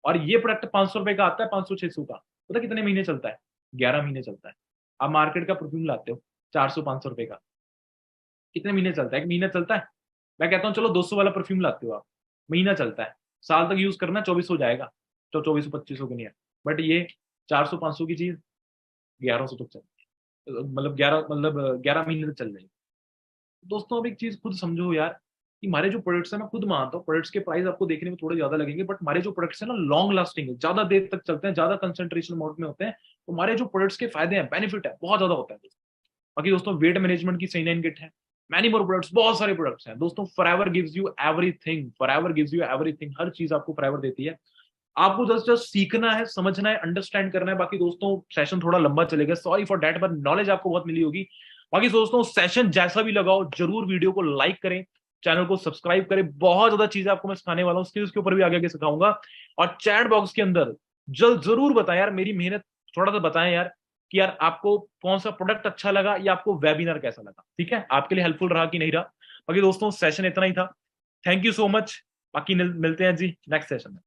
और ये प्रोडक्ट 500 रुपए का आता है, 500-600 का। पता कितने महीने चलता है? 11 महीने चलता है। आप मार्केट का परफ्यूम लाते हो 400-500 रुपए का, कितने महीने चलता है? एक महीना चलता है। मैं कहता हूँ चलो 200 वाला परफ्यूम लाते हो आप, महीना चलता है। साल तक यूज करना, 24 हो जाएगा, तो 2400-2500 की नहीं है। बट ये 400-500 की चीज 1100 तक चलती है, मतलब 11 महीने तक चल जाएगी। दोस्तों अब एक चीज खुद समझो यार, कि हमारे जो प्रोडक्ट्स है, मैं खुद मानता हूँ प्रोडक्ट्स के प्राइस आपको देखने में थोड़े ज्यादा लगेंगे, बट हमारे जो प्रोडक्ट्स है ना लॉन्ग लास्टिंग है, ज्यादा देर तक चलते हैं, ज्यादा कंसंट्रेशन मोड में होते हैं। तो हमारे जो प्रोडक्ट्स के फायदे हैं, बेनिफिट है, बहुत ज्यादा होता है दोस्तों। बाकी दोस्तों वेट मैनेजमेंट की सही किट है, मैनी मोर प्रोडक्ट्स, बहुत सारे प्रोडक्ट्स हैं दोस्तों। Forever gives you everything, Forever gives you everything, हर चीज आपको फॉरएवर देती है। आपको जस्ट जस्ट सीखना है, समझना है, अंडरस्टैंड करना है। बाकी दोस्तों सेशन थोड़ा लंबा चलेगा, सॉरी फॉर दैट, पर नॉलेज आपको बहुत मिली होगी। बाकी दोस्तों सेशन जैसा भी लगाओ, जरूर वीडियो को लाइक करें, चैनल को सब्सक्राइब करें। बहुत ज्यादा चीजें आपको मैं सिखाने वाला हूँ, स्किल्स के ऊपर भी आगे आगे सिखाऊंगा। और चैट बॉक्स के अंदर जल्द जरूर बताएं यार, मेरी मेहनत थोड़ा सा बताएं यार, कि यार आपको कौन सा प्रोडक्ट अच्छा लगा, या आपको वेबिनार कैसा लगा। ठीक है, आपके लिए हेल्पफुल रहा कि नहीं रहा। बाकी दोस्तों सेशन इतना ही था, थैंक यू सो मच। बाकी मिलते हैं जी नेक्स्ट सेशन में।